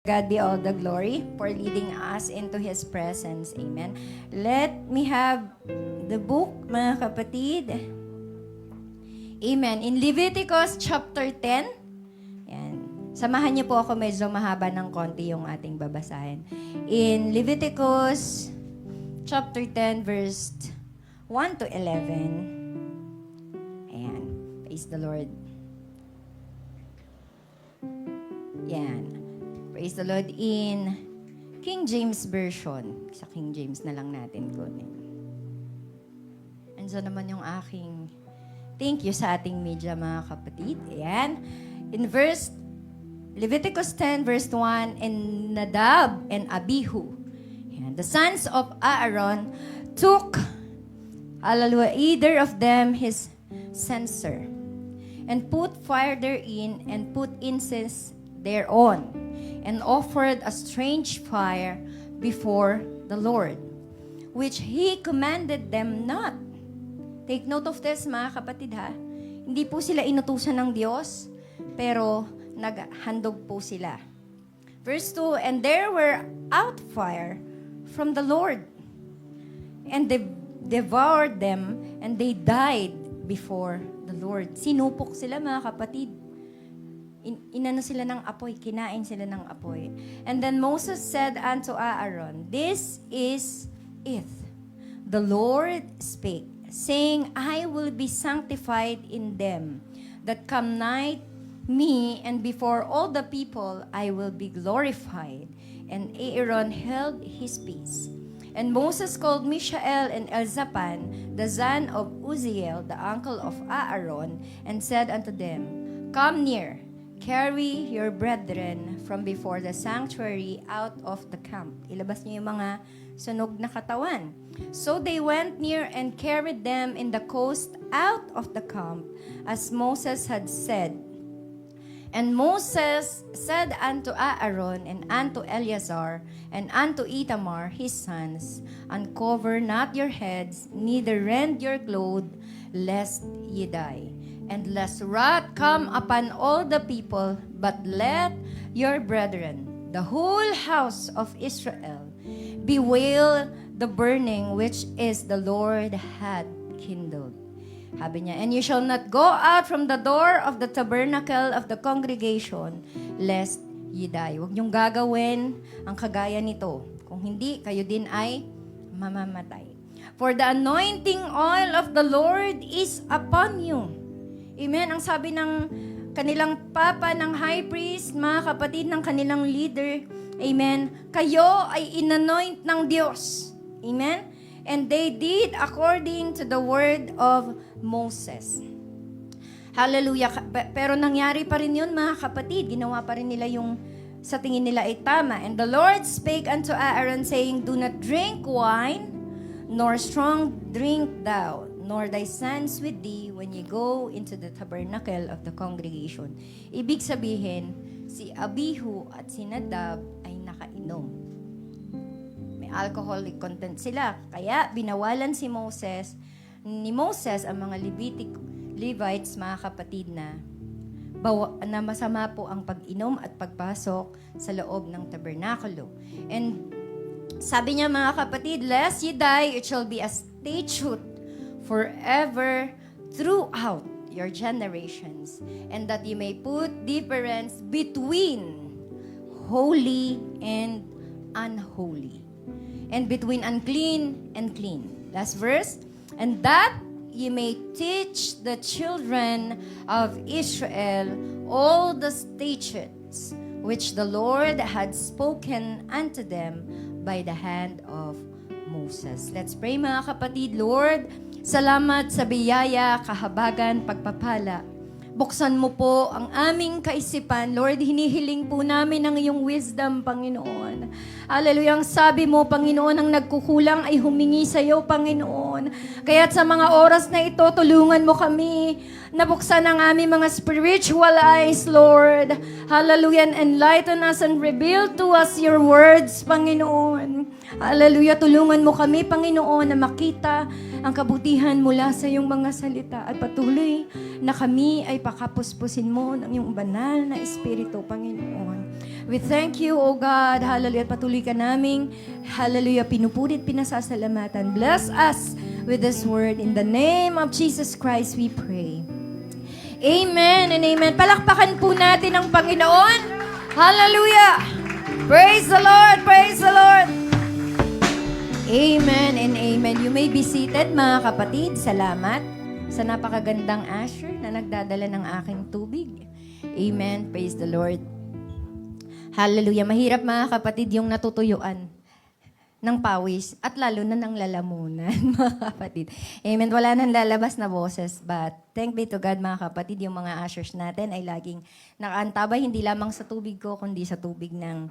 God be all the glory for leading us into His presence. Amen. Let me have the book, mga kapatid. Amen. In Leviticus chapter 10. Yan. Samahan niyo po ako, medyo mahaba ng konti yung ating babasahin. In Leviticus chapter 10 verse 1 to 11. Ayan. Praise the Lord. Yan. Praise the Lord in King James Version. Sa King James na lang natin kunin. Andiyan naman yung aking thank you sa ating media, mga kapatid. Ayan. In Leviticus 10 verse 1, and Nadab and Abihu, ayan, the sons of Aaron, took, hallelujah, either of them his censer, and put fire therein, and put incense thereon, and offered a strange fire before the Lord, which He commanded them not. Take note of this, mga kapatid, ha? Hindi po sila inutusan ng Diyos, pero naghandog po sila. Verse 2, and there were out fire from the Lord, and they devoured them, and they died before the Lord. Sinupok sila, mga kapatid. Inano sila ng apoy, kinain sila ng apoy. And then Moses said unto Aaron, this is it. The Lord spake, saying, I will be sanctified in them that come nigh me, and before all the people I will be glorified. And Aaron held his peace. And Moses called Mishael and Elzaphan, the son of Uzziel, the uncle of Aaron, and said unto them, come near, carry your brethren from before the sanctuary out of the camp. Ilabas niyo yung mga sunog na katawan. So they went near and carried them in the coast out of the camp, as Moses had said. And Moses said unto Aaron and unto Eleazar and unto Ithamar his sons, uncover not your heads, neither rend your clothes, lest ye die. And lest wrath come upon all the people, but let your brethren, the whole house of Israel, bewail the burning which is the Lord had kindled. Sabi niya, and you shall not go out from the door of the tabernacle of the congregation, lest ye die. Huwag niyong gagawin ang kagaya nito. Kung hindi, kayo din ay mamamatay. For the anointing oil of the Lord is upon you. Amen. Ang sabi ng kanilang papa, ng high priest, mga kapatid, ng kanilang leader, amen, kayo ay inanoint ng Diyos. Amen. And they did according to the word of Moses. Hallelujah. Pero nangyari pa rin yun, mga kapatid. Ginawa pa rin nila yung sa tingin nila ay tama. And the Lord spake unto Aaron, saying, do not drink wine, nor strong drink thou, nor thy sons with thee when ye go into the tabernacle of the congregation. Ibig sabihin, si Abihu at si Nadab ay nakainom. May alcoholic content sila. Kaya binawalan ni Moses ang mga Levites, mga kapatid, na masama po ang pag-inom at pagpasok sa loob ng tabernakulo. And sabi niya, mga kapatid, lest ye die, it shall be a statute forever throughout your generations, and that you may put difference between holy and unholy, and between unclean and clean. Last verse, and that ye may teach the children of Israel all the statutes which the Lord had spoken unto them by the hand of Moses. Let's pray, mga kapatid. Lord, salamat sa biyaya, kahabagan, pagpapala. Buksan mo po ang aming kaisipan. Lord, hinihiling po namin ang iyong wisdom, Panginoon. Hallelujah. Ang sabi mo, Panginoon, ang nagkukulang ay humingi sa iyo, Panginoon. Kaya't sa mga oras na ito, tulungan mo kami na buksan ang aming mga spiritual eyes, Lord. Hallelujah. And enlighten us and reveal to us your words, Panginoon. Hallelujah. Tulungan mo kami, Panginoon, na makita ang kabutihan mula sa iyong mga salita at patuloy na kami ay pakapuspusin mo ng iyong banal na Espiritu, Panginoon. We thank you, O God, hallelujah, at patuloy ka naming, hallelujah, pinupurit, pinasasalamatan. Bless us with this word. In the name of Jesus Christ, we pray. Amen and amen. Palakpakan po natin ang Panginoon. Hallelujah! Praise the Lord! Praise the Lord! Amen and amen. You may be seated, mga kapatid. Salamat sa napakagandang usher na nagdadala ng aking tubig. Amen. Praise the Lord. Hallelujah. Mahirap, mga kapatid, yung natutuyuan ng pawis at lalo na ng lalamunan, mga kapatid. Amen. Wala nang lalabas na boses, but thank be to God, mga kapatid, yung mga ushers natin ay laging nakaantabay, hindi lamang sa tubig ko, kundi sa tubig ng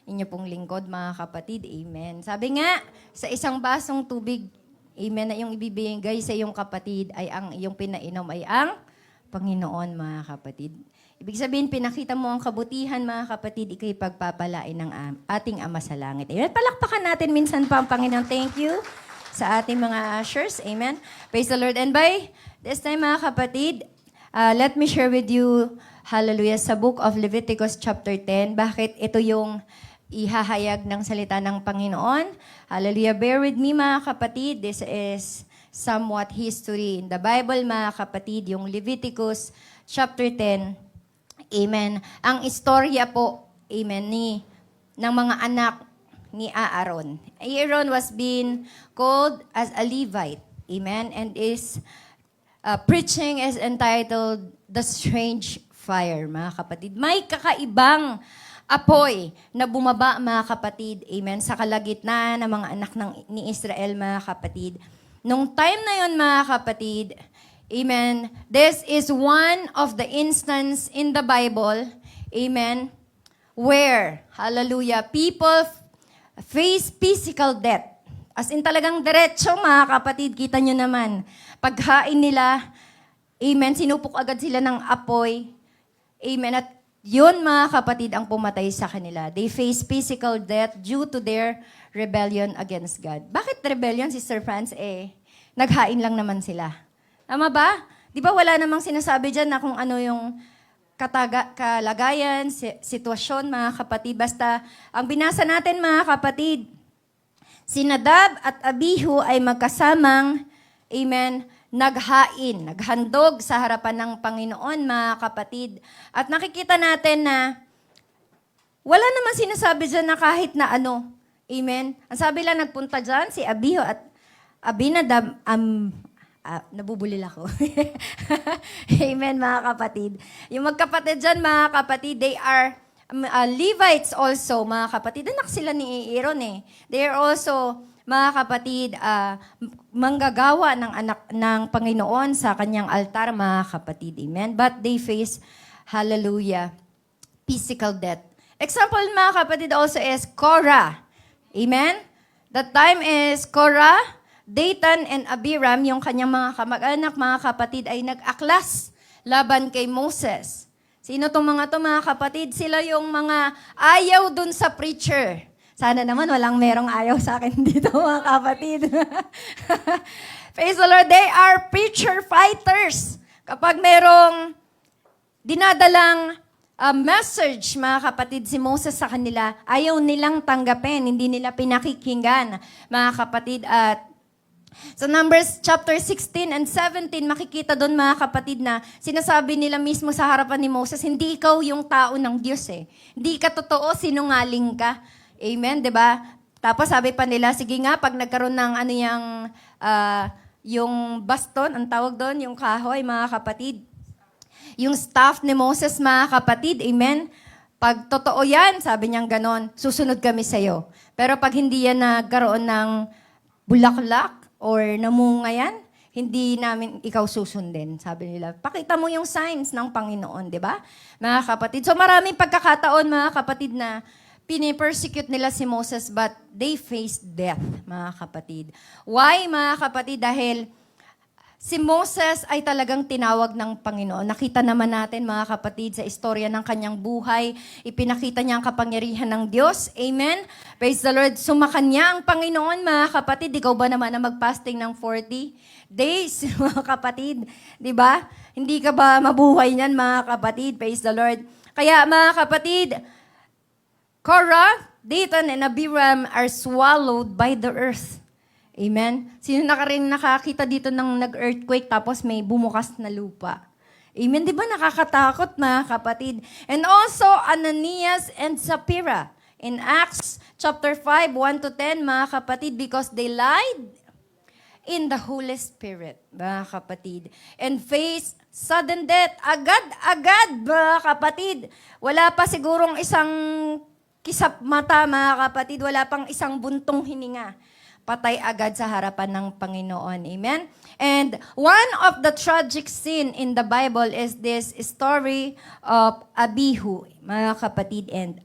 inyo pong lingkod, mga kapatid. Amen. Sabi nga, sa isang basong tubig, amen, na yung ibibigay sa iyong kapatid ay ang iyong pinainom ay ang Panginoon, mga kapatid. Ibig sabihin, pinakita mo ang kabutihan, mga kapatid, ikaw'y pagpapalain ng ating Ama sa Langit. Amen. Palakpakan natin minsan pa ang Panginoon. Thank you sa ating mga ushers. Amen. Praise the Lord. And by this time, mga kapatid, let me share with you, hallelujah, sa book of Leviticus chapter 10. Bakit ito yung ihahayag ng salita ng Panginoon? Hallelujah. Bear with me, mga kapatid. This is somewhat history in the Bible, mga kapatid. Yung Leviticus chapter 10. Amen. Ang istorya po, amen, ng mga anak ni Aaron. Aaron was being called as a Levite. Amen. And is preaching is entitled The Strange Fire, mga kapatid. May kakaibang apoy na bumaba, mga kapatid. Amen. Sa kalagitnaan ng mga anak ni Israel, mga kapatid. Nung time na yon, mga kapatid, amen, this is one of the instances in the Bible, amen, where, hallelujah, people face physical death. As in talagang diretso, mga kapatid, kita nyo naman. Paghain nila, amen, sinupok agad sila ng apoy, amen, at yun, mga kapatid, ang pumatay sa kanila. They face physical death due to their rebellion against God. Bakit rebellion, Sister Franz? Naghain lang naman sila. Tama ba? Di ba wala namang sinasabi dyan na kung ano yung kalagayan, sitwasyon, mga kapatid. Basta, ang binasa natin, mga kapatid, si Nadab at Abihu ay magkasamang, amen, naghandog sa harapan ng Panginoon, mga kapatid. At nakikita natin na wala naman sinasabi dyan na kahit na ano. Amen? Ang sabi lang, nagpunta dyan si Abihu at Abinadab, nabubulil ako. Amen, mga kapatid. Yung magkapatid dyan, mga kapatid, they are Levites also, mga kapatid. Anak sila ni Aaron eh. They are also, mga kapatid, manggagawa ng anak ng Panginoon sa kanyang altar, mga kapatid. Amen. But they face, hallelujah, physical death. Example, mga kapatid, also is Korah. Amen. That time is Korah, Dathan and Abiram, yung kanyang mga kamag-anak, mga kapatid, ay nag-aklas laban kay Moses. Sino tong mga to, mga kapatid? Sila yung mga ayaw dun sa preacher. Sana naman walang merong ayaw sa akin dito, mga kapatid. Praise the Lord. They are preacher fighters. Kapag merong dinadalang message, mga kapatid, si Moses sa kanila, ayaw nilang tanggapin, hindi nila pinakikinggan, mga kapatid. At sa Numbers chapter 16 and 17, makikita doon, mga kapatid, na sinasabi nila mismo sa harapan ni Moses, hindi ikaw yung tao ng Diyos eh. Hindi ka totoo, sinungaling ka. Amen, di ba? Tapos sabi pa nila, sige nga, pag nagkaroon ng yung baston, ang tawag doon, yung kahoy, mga kapatid, yung staff ni Moses, mga kapatid, amen, pag totoo yan, sabi niyang ganon, susunod kami sa'yo. Pero pag hindi yan nagkaroon ng bulaklak, or namunga yan, hindi namin ikaw susundin. Sabi nila, pakita mo yung signs ng Panginoon, di ba? Mga kapatid. So maraming pagkakataon, mga kapatid, na pinipersecute nila si Moses, but they faced death, mga kapatid. Why, mga kapatid? Dahil si Moses ay talagang tinawag ng Panginoon. Nakita naman natin mga kapatid sa istorya ng kanyang buhay, ipinakita niya ang kapangyarihan ng Diyos. Amen? Praise the Lord. Sumakan niya ang Panginoon mga kapatid. Ikaw ba naman na mag-fasting ng 40 days mga kapatid? Di ba? Hindi ka ba mabuhay niyan mga kapatid? Praise the Lord. Kaya mga kapatid, Korah, Dathan, and Abiram are swallowed by the earth. Amen? Sino nakakita dito ng nag-earthquake tapos may bumukas na lupa? Amen? Di ba nakakatakot mga kapatid? And also, Ananias and Sapphira. In Acts chapter 5, 1-10, mga kapatid, because they lied in the Holy Spirit, mga kapatid. And faced sudden death. Agad-agad, mga kapatid. Wala pa sigurong isang kisap mata, mga kapatid. Wala pang isang buntong hininga. Patay agad sa harapan ng Panginoon. Amen? And one of the tragic scene in the Bible is this story of Abihu, mga kapatid, and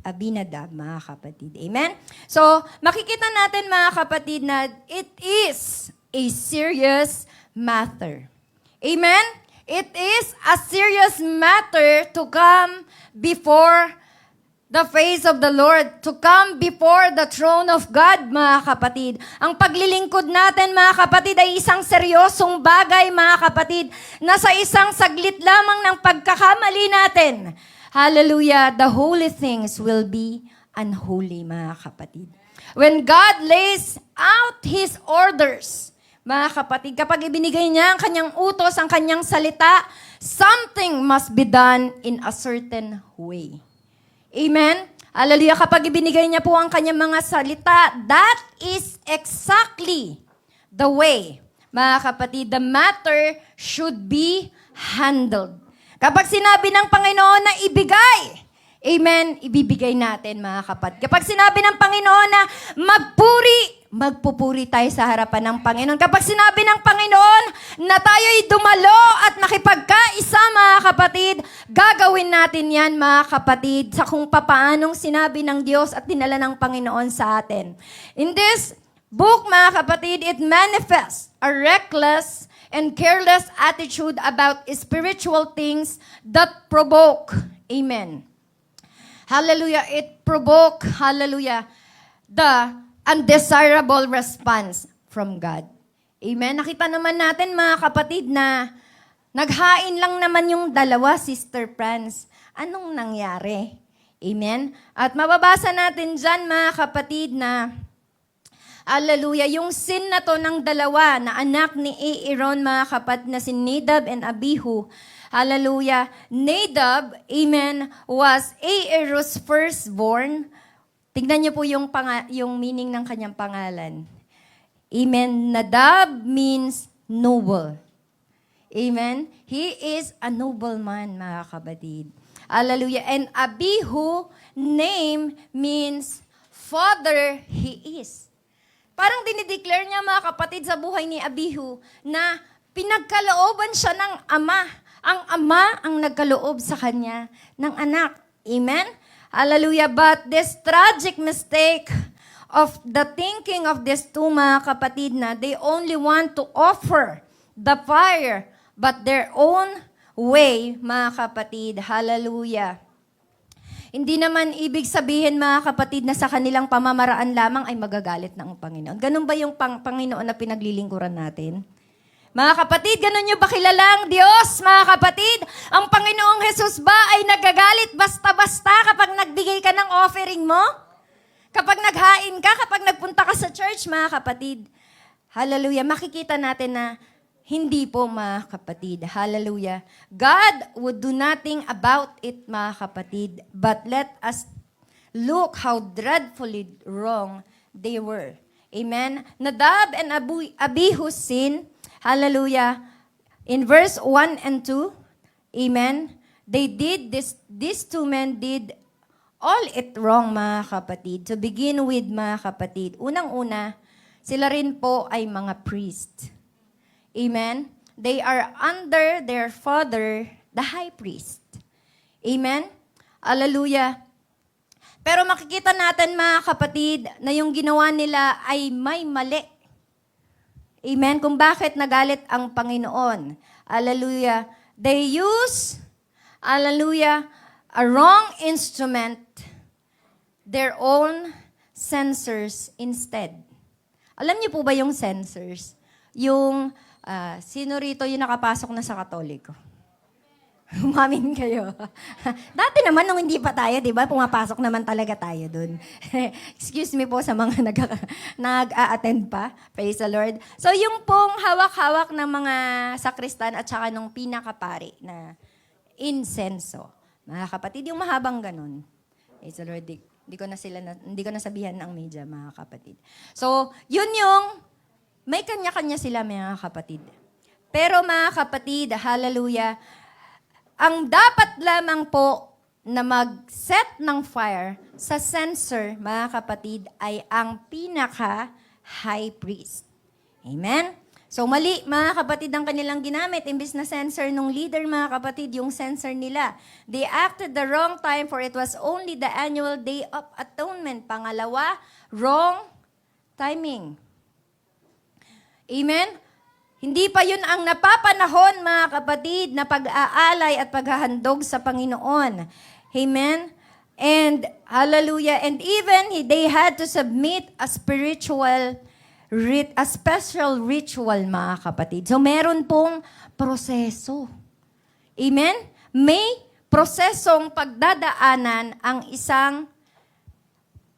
Abinadab, mga kapatid. Amen? So, makikita natin, mga kapatid, na it is a serious matter. Amen? It is a serious matter to come before the face of the Lord, to come before the throne of God, mga kapatid. Ang paglilingkod natin, mga kapatid, ay isang seryosong bagay, mga kapatid, na sa isang saglit lamang ng pagkakamali natin, hallelujah, the holy things will be unholy, mga kapatid. When God lays out His orders, mga kapatid, kapag ibinigay niya ang kanyang utos, ang kanyang salita, something must be done in a certain way. Amen? Hallelujah. Kapag ibinigay niya po ang kanyang mga salita, that is exactly the way, mga kapatid, the matter should be handled. Kapag sinabi ng Panginoon na ibigay, amen, ibibigay natin, mga kapatid. Kapag sinabi ng Panginoon na magpupuri tayo sa harapan ng Panginoon. Kapag sinabi ng Panginoon na tayo'y dumalo at nakipagkaisa, mga kapatid, gagawin natin yan, mga kapatid, sa kung papaanong sinabi ng Diyos at dinala ng Panginoon sa atin. In this book, mga kapatid, it manifests a reckless and careless attitude about spiritual things that provoke. Amen. Hallelujah. It provoke, hallelujah, the undesirable response from God. Amen? Nakita naman natin, mga kapatid, na naghain lang naman yung dalawa, Sister Franz. Anong nangyari? Amen? At mababasa natin dyan, mga kapatid, na hallelujah, yung sin na to ng dalawa na anak ni Aaron, mga kapatid, na si Nadab and Abihu. Hallelujah. Nadab, amen, was Aaron's firstborn. Tignan niyo po yung meaning ng kanyang pangalan. Amen. Nadab means noble. Amen. He is a noble man, mga kapatid. Hallelujah. And Abihu, name means father he is. Parang dinideclare niya, mga kapatid, sa buhay ni Abihu na pinagkalooban siya ng ama. Ang ama ang nagkaloob sa kanya ng anak. Amen? Hallelujah. But this tragic mistake of the thinking of these two, mga kapatid, na they only want to offer the fire, but their own way, mga kapatid. Hallelujah. Hindi naman ibig sabihin, mga kapatid, na sa kanilang pamamaraan lamang ay magagalit ng Panginoon. Ganun ba yung Panginoon na pinaglilingkuran natin? Mga kapatid, ganun nyo ba kilala ang Diyos, mga kapatid? Ang Panginoong Jesus ba ay nagagalit basta-basta kapag nagbigay ka ng offering mo? Kapag naghain ka, kapag nagpunta ka sa church, mga kapatid? Hallelujah. Makikita natin na hindi po, mga kapatid. Hallelujah. God would do nothing about it, mga kapatid. But let us look how dreadfully wrong they were. Amen? Nadab and Abihu's sin, hallelujah. In verse 1 and 2, amen, these two men did all it wrong, mga kapatid. To begin with, mga kapatid, unang-una, sila rin po ay mga priest. Amen? They are under their father, the high priest. Amen? Hallelujah. Pero makikita natin, mga kapatid, na yung ginawa nila ay may mali. Amen? Kung bakit nagalit ang Panginoon. Hallelujah. They use, hallelujah, a wrong instrument, their own censors instead. Alam niyo po ba yung censors? Yung, sino rito yung nakapasok na sa Katoliko? Umamin kayo. Dati naman, nung hindi pa tayo, di ba, pumapasok naman talaga tayo dun. Excuse me po sa mga nag-a-attend pa. Praise the Lord. So, yung pong hawak-hawak ng mga sakristan at saka nung pinakapari na insenso. Mga kapatid, yung mahabang ganun. Praise the Lord. Hindi ko nasabihan ng media, mga kapatid. So, yun yung, may kanya-kanya sila, mga kapatid. Pero mga kapatid, hallelujah, ang dapat lamang po na mag-set ng fire sa censer, mga kapatid, ay ang pinaka-high priest. Amen? So mali, mga kapatid, ang kanilang ginamit. Imbis na censer nung leader, mga kapatid, yung censer nila. They acted the wrong time for it was only the annual day of atonement. Pangalawa, wrong timing. Amen? Hindi pa yun ang napapanahon, mga kapatid, na pag-aalay at paghahandog sa Panginoon. Amen? And, hallelujah, and even they had to submit a special ritual, mga kapatid. So, meron pong proseso. Amen? May prosesong pagdadaanan ang isang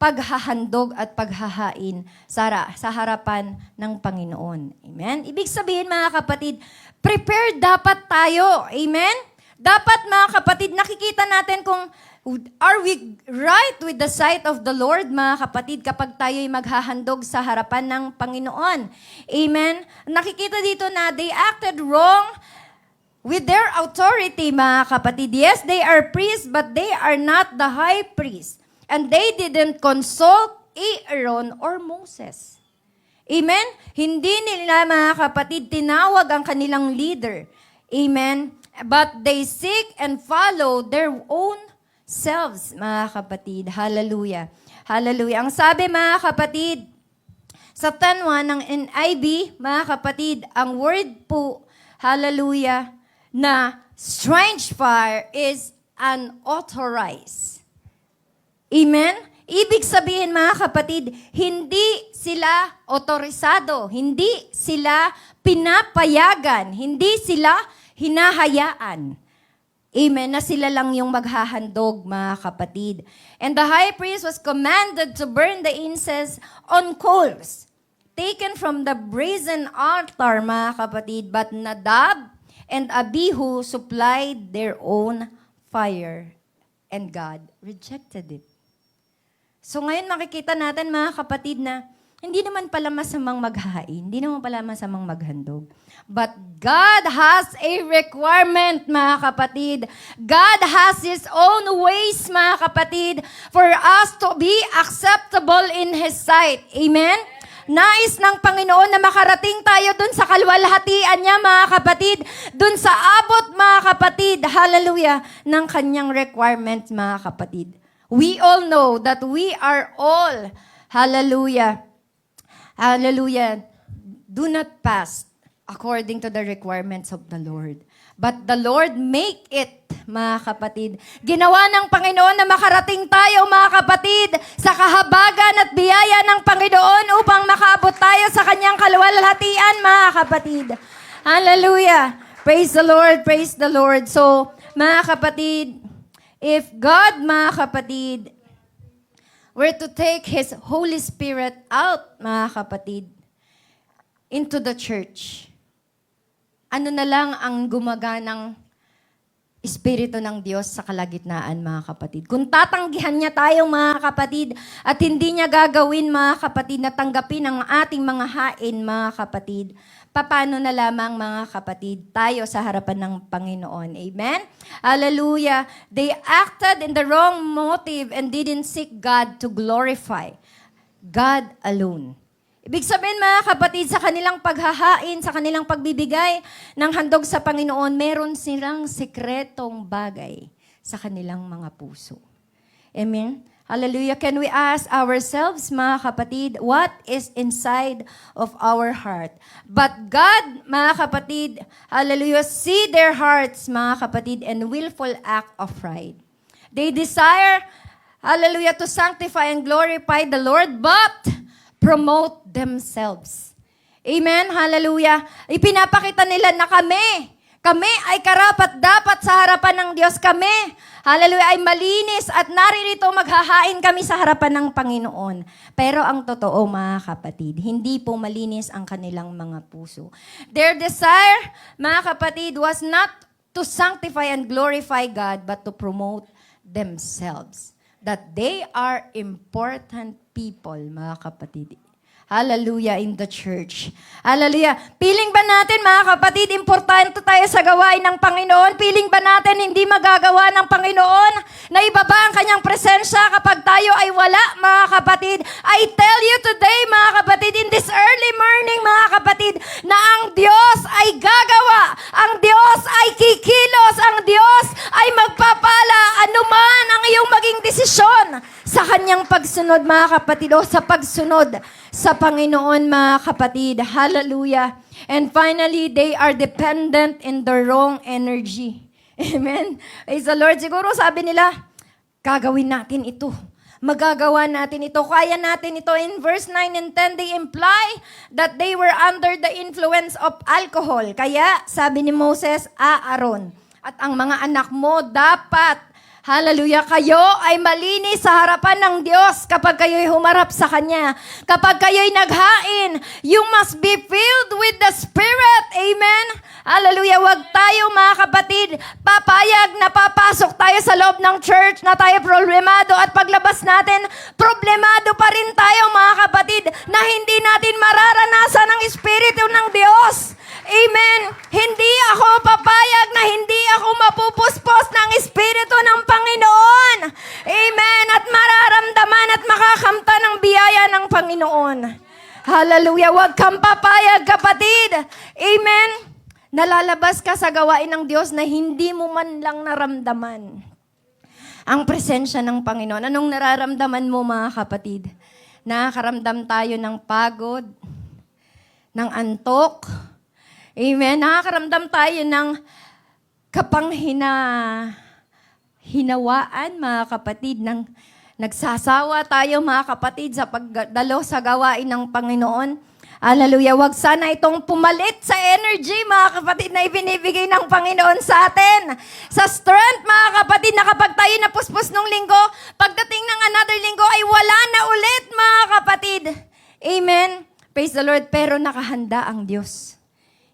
paghahandog at paghahain sa harapan ng Panginoon. Amen? Ibig sabihin, mga kapatid, prepared dapat tayo. Amen? Dapat, mga kapatid, nakikita natin kung are we right with the sight of the Lord, mga kapatid, kapag tayo'y maghahandog sa harapan ng Panginoon. Amen? Nakikita dito na they acted wrong with their authority, mga kapatid. Yes, they are priests, but they are not the high priest. And they didn't consult Aaron or Moses. Amen? Hindi nila, mga kapatid, tinawag ang kanilang leader. Amen? But they seek and follow their own selves, mga kapatid. Hallelujah. Hallelujah. Ang sabi, mga kapatid, sa 10:1 ng NIV, mga kapatid, ang word po, hallelujah, na strange fire is unauthorized. Amen? Ibig sabihin, mga kapatid, hindi sila otorisado, hindi sila pinapayagan, hindi sila hinahayaan. Amen? Na sila lang yung maghahandog, mga kapatid. And the high priest was commanded to burn the incense on coals, taken from the brazen altar, mga kapatid. But Nadab and Abihu supplied their own fire, and God rejected it. So ngayon makikita natin, mga kapatid, na hindi naman pala masamang maghahain, hindi naman pala masamang maghandog. But God has a requirement, mga kapatid. God has His own ways, mga kapatid, for us to be acceptable in His sight. Amen? Nais ng Panginoon na makarating tayo dun sa kalwalhatian niya, mga kapatid, dun sa abot, mga kapatid, hallelujah, ng kanyang requirements, mga kapatid. We all know that we are all, hallelujah, hallelujah, do not pass according to the requirements of the Lord. But the Lord make it, mga kapatid. Ginawa ng Panginoon na makarating tayo, mga kapatid, sa kahabagan at biyaya ng Panginoon upang makaabot tayo sa kanyang kaluwalhatian, mga kapatid. Hallelujah. Praise the Lord, praise the Lord. So, mga kapatid, if God, mga kapatid, were to take His Holy Spirit out, mga kapatid, into the church, ano na lang ang gumaganang Espiritu ng Diyos sa kalagitnaan, mga kapatid. Kung tatanggihan niya tayong mga kapatid at hindi niya gagawin, mga kapatid, na tanggapin ang ating mga hain, mga kapatid, paano na lamang, mga kapatid, tayo sa harapan ng Panginoon. Amen? Hallelujah. They acted in the wrong motive and didn't seek God to glorify God alone. Ibig sabihin, mga kapatid, sa kanilang paghahain, sa kanilang pagbibigay ng handog sa Panginoon, meron silang sekretong bagay sa kanilang mga puso. Amen? Hallelujah. Can we ask ourselves, mga kapatid, what is inside of our heart? But God, mga kapatid, hallelujah, see their hearts, mga kapatid, and willful act of pride. They desire, hallelujah, to sanctify and glorify the Lord, but promote themselves. Amen, hallelujah. Ipinapakita nila na kami ay karapat-dapat sa harapan ng Diyos. Kami, hallelujah, ay malinis at naririto maghahain kami sa harapan ng Panginoon. Pero ang totoo, mga kapatid, hindi po malinis ang kanilang mga puso. Their desire, mga kapatid, was not to sanctify and glorify God, but to promote themselves. That they are important people, mga kapatid. Hallelujah, in the church. Hallelujah. Piling ba natin, mga kapatid, importante tayo sa gawain ng Panginoon? Piling ba natin hindi magagawa ng Panginoon na ibaba ang kanyang presensya kapag tayo ay wala, mga kapatid? I tell you today, mga kapatid, in this early morning, mga kapatid, na ang Diyos ay gagawa. Ang Diyos ay kikilos. Ang Diyos ay magpapala anuman ang iyong maging desisyon sa kanyang pagsunod, mga kapatid, o sa pagsunod sa Panginoon, mga kapatid. Hallelujah. And finally, they are dependent in the wrong energy. Amen. Praise the Lord. Siguro sabi nila, gagawin natin ito. Magagawa natin ito. Kaya natin ito. In verse 9 and 10, they imply that they were under the influence of alcohol. Kaya, sabi ni Moses, Aaron, at ang mga anak mo dapat, hallelujah, kayo ay malinis sa harapan ng Diyos kapag kayo'y humarap sa Kanya. Kapag kayo'y naghain, you must be filled with the Spirit. Amen? Hallelujah. Huwag tayo, mga kapatid, papayag na papasok tayo sa loob ng church na tayo problemado at paglabas natin, problemado pa rin tayo, mga kapatid, na hindi natin mararanasan ang Espiritu ng Diyos. Amen. Hindi ako papayag na hindi ako mapupuspos ng Espiritu ng Panginoon. Amen. At mararamdaman at makakamta ng biyaya ng Panginoon. Hallelujah. Huwag kang papayag, kapatid. Amen. Nalalabas ka sa gawain ng Diyos na hindi mo man lang naramdaman ang presensya ng Panginoon. Anong nararamdaman mo, mga kapatid? Nakakaramdam tayo ng pagod, ng antok. Amen. Nakakaramdam tayo ng hinawaan, mga kapatid, ng nagsasawa tayo, mga kapatid, sa pagdalo sa gawain ng Panginoon. Hallelujah. Huwag sana itong pumalit sa energy, mga kapatid, na ibinibigay ng Panginoon sa atin. Sa strength, mga kapatid, na kapag tayo napuspos nung linggo, pagdating ng another linggo ay wala na ulit, mga kapatid. Amen. Praise the Lord. Pero nakahanda ang Diyos.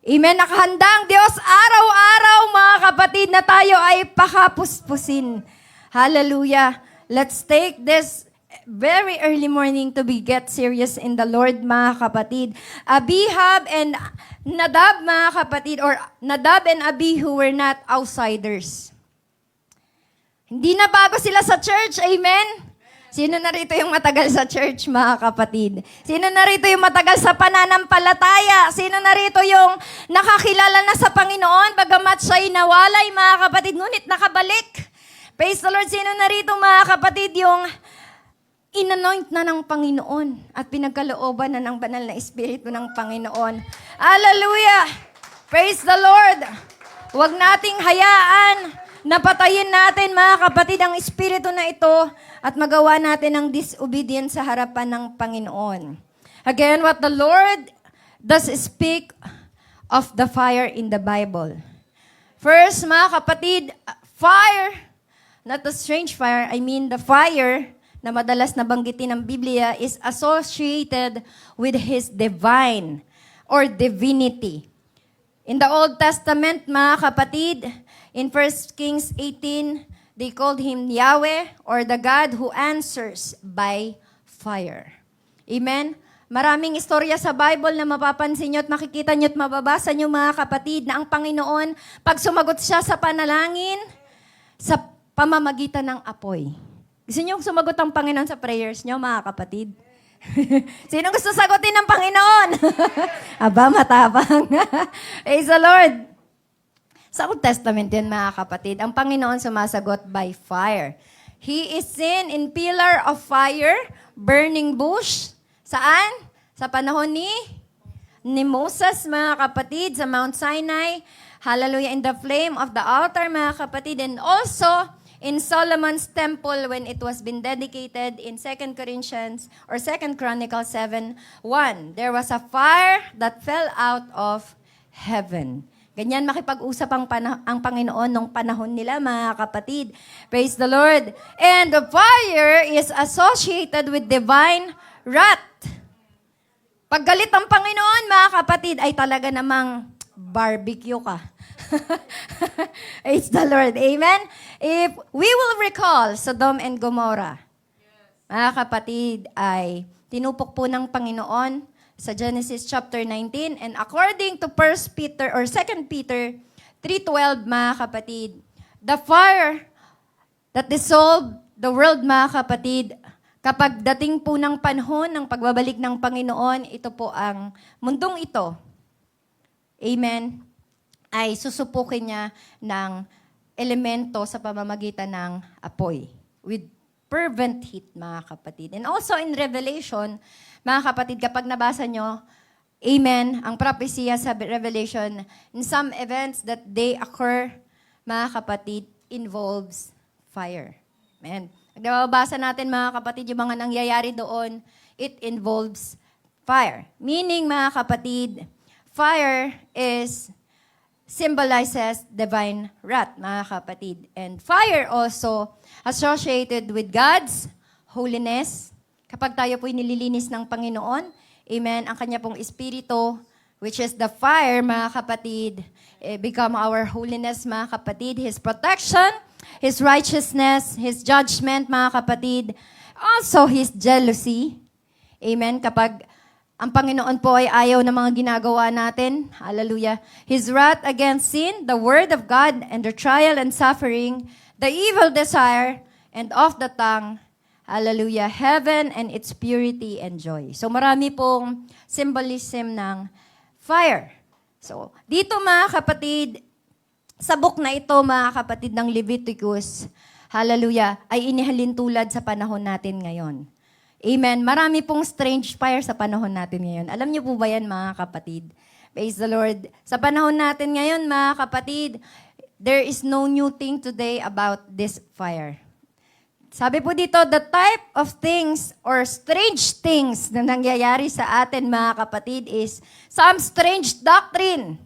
Amen. Nakahanda ang Diyos araw-araw, mga kapatid, na tayo ay pakapuspusin. Hallelujah. Let's take this very early morning to get serious in the Lord, mga kapatid. Abihab and Nadab, mga kapatid, or Nadab and Abihu were not outsiders. Hindi na bago sila sa church. Amen. Sino narito yung matagal sa church, mga kapatid? Sino narito yung matagal sa pananampalataya? Sino narito yung nakakilala na sa Panginoon, bagamat siya'y nawalay, mga kapatid, ngunit nakabalik? Praise the Lord. Sino narito, mga kapatid, yung inanoint na ng Panginoon at pinagkalooban na ng banal na Espiritu ng Panginoon? Hallelujah! Praise the Lord! Huwag nating hayaan na patayin natin, mga kapatid, ang Espiritu na ito at magawa natin ang disobedience sa harapan ng Panginoon. Again, what the Lord does speak of the fire in the Bible. First, mga kapatid, fire, not a strange fire, I mean the fire na madalas nabanggitin ng Biblia is associated with His divine or divinity. In the Old Testament, mga kapatid, in 1 Kings 18, they called Him Yahweh, or the God who answers by fire. Amen? Maraming istorya sa Bible na mapapansin nyo at makikita nyo at mababasa nyo, mga kapatid, na ang Panginoon, pag sumagot siya sa panalangin, sa pamamagitan ng apoy. Gusto nyo sumagot ang Panginoon sa prayers nyo, mga kapatid? Sino gusto sagutin ng Panginoon? Aba, matapang. Praise the Lord. Sa Old Testament yun, mga kapatid, ang Panginoon sumasagot by fire. He is seen in pillar of fire, burning bush. Saan? Sa panahon ni Moses, mga kapatid, sa Mount Sinai. Hallelujah, in the flame of the altar, mga kapatid. And also, in Solomon's temple when it was been dedicated in 2 Corinthians or 2 Chronicles 7:1. There was a fire that fell out of heaven. Ganyan makipag-usap ang Panginoon nung panahon nila, mga kapatid. Praise the Lord. And the fire is associated with divine wrath. Pag galit ang Panginoon, mga kapatid, ay talaga namang barbecue ka. Praise the Lord. Amen? If we will recall Sodom and Gomorrah, mga kapatid, ay tinupok po ng Panginoon sa Genesis chapter 19. And according to 1 Peter or 2 Peter 3:12, mga kapatid, the fire that dissolved the world, mga kapatid, kapag dating po ng panahon ng pagbabalik ng Panginoon, ito po ang mundong ito, amen, ay susupukin niya ng elemento sa pamamagitan ng apoy with fervent heat, mga kapatid. And also in Revelation, mga kapatid, kapag nabasa nyo, amen, ang propesya sa Revelation, in some events that they occur, mga kapatid, involves fire. Amen. Pag nababasa natin, mga kapatid, yung mga nangyayari doon, it involves fire. Meaning, mga kapatid, fire symbolizes divine wrath, mga kapatid. And fire also associated with God's holiness. Kapag tayo po'y nililinis ng Panginoon, amen, ang kanya pong espiritu, which is the fire, mga kapatid, become our holiness, mga kapatid. His protection, His righteousness, His judgment, mga kapatid. Also, His jealousy. Amen. Kapag ang Panginoon po ay ayaw ng mga ginagawa natin, hallelujah, His wrath against sin, the word of God, and the trial and suffering, the evil desire, and of the tongue, hallelujah, heaven and its purity and joy. So marami pong symbolism ng fire. So dito, mga kapatid, sa book na ito, mga kapatid, ng Leviticus, hallelujah, ay inihalin tulad sa panahon natin ngayon. Amen. Marami pong strange fire sa panahon natin ngayon. Alam niyo po ba yan, mga kapatid? Praise the Lord. Sa panahon natin ngayon, mga kapatid, there is no new thing today about this fire. Sabi po dito, the type of things or strange things na nangyayari sa atin, mga kapatid, is some strange doctrine.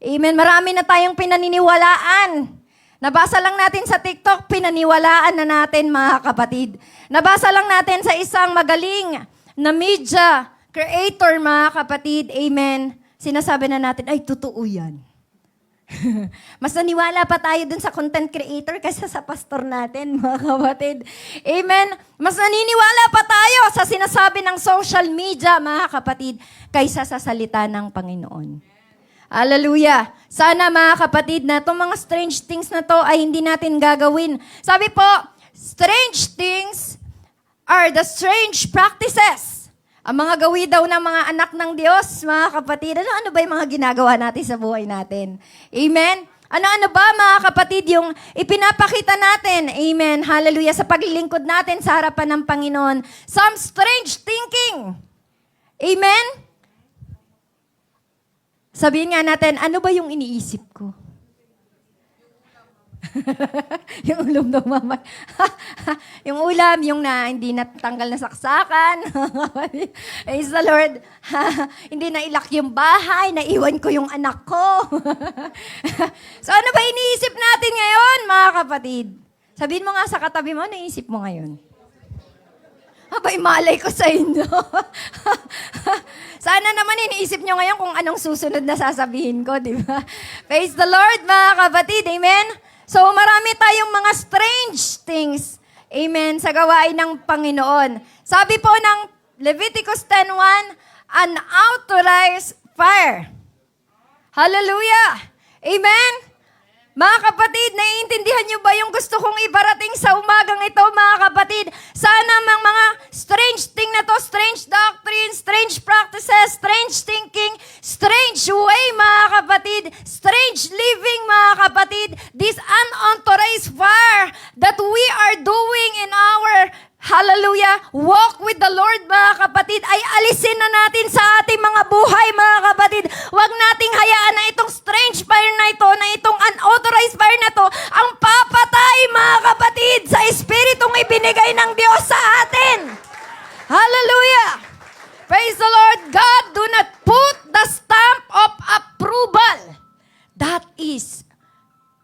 Amen. Marami na tayong pinaniniwalaan. Nabasa lang natin sa TikTok, pinaniwalaan na natin, mga kapatid. Nabasa lang natin sa isang magaling na media creator, mga kapatid. Amen. Sinasabi na natin, ay, totoo yan. Mas naniwala pa tayo dun sa content creator kaysa sa pastor natin, mga kapatid. Amen. Mas naniniwala pa tayo sa sinasabi ng social media, mga kapatid, kaysa sa salita ng Panginoon. Hallelujah. Sana, mga kapatid, na itong mga strange things na to ay hindi natin gagawin. Sabi po, strange things are the strange practices. Ang mga gawi daw ng mga anak ng Diyos, mga kapatid, ano ba yung mga ginagawa natin sa buhay natin? Amen? Ano ba, mga kapatid, yung ipinapakita natin, amen, hallelujah, sa paglilingkod natin sa harapan ng Panginoon? Some strange thinking. Amen? Sabihin nga natin, ano ba yung iniisip ko? Yung ulam ng mama. Yung ulam, yung na hindi natanggal na saksakan. Praise the Lord. Hindi na ilak yung bahay, naiwan ko yung anak ko. So ano ba iniisip natin ngayon, mga kapatid? Sabihin mo nga sa katabi mo, ano iniisip mo ngayon? Abay, malay ko sa inyo. Sana naman iniisip nyo ngayon kung anong susunod na sasabihin ko, di ba? Praise the Lord, mga kapatid. Amen? So, marami tayong mga strange things. Amen? Sa gawain ng Panginoon. Sabi po ng Leviticus 10:1, unauthorized fire. Hallelujah! Amen? Mga kapatid, naiintindihan niyo ba yung gusto kong ibarating sa umagang ito, mga kapatid? Sana mga strange thing na to, strange doctrine, strange practices, strange thinking, strange way, mga kapatid, strange living, mga kapatid, this unauthorized fire that we are doing in our, hallelujah, walk with the Lord, mga kapatid, ay alisin na natin sa ating mga buhay, mga kapatid. Huwag nating hayaan na itong strange fire na ito, na itong unauthorized fire na ito, ang papatay, mga kapatid, sa espiritong ibinigay ng Diyos sa atin. Hallelujah! Praise the Lord. God, do not put the stamp of approval. That is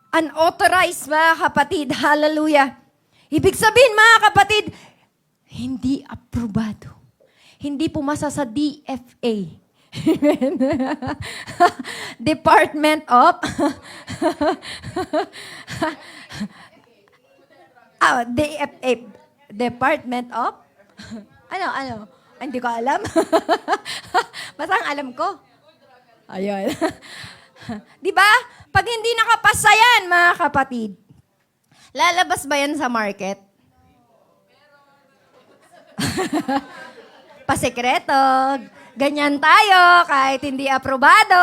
unauthorized, mga kapatid. Hallelujah. Ibig sabihin, mga kapatid, hindi aprobado. Hindi pumasa sa DFA. Department of DFA. Department of ano? Hindi ko alam. Basta ang alam ko. Ayun. Di ba? Pag hindi nakapasa yan, mga kapatid, lalabas ba yan sa market? Pasekreto. Ganyan tayo, kahit hindi aprobado.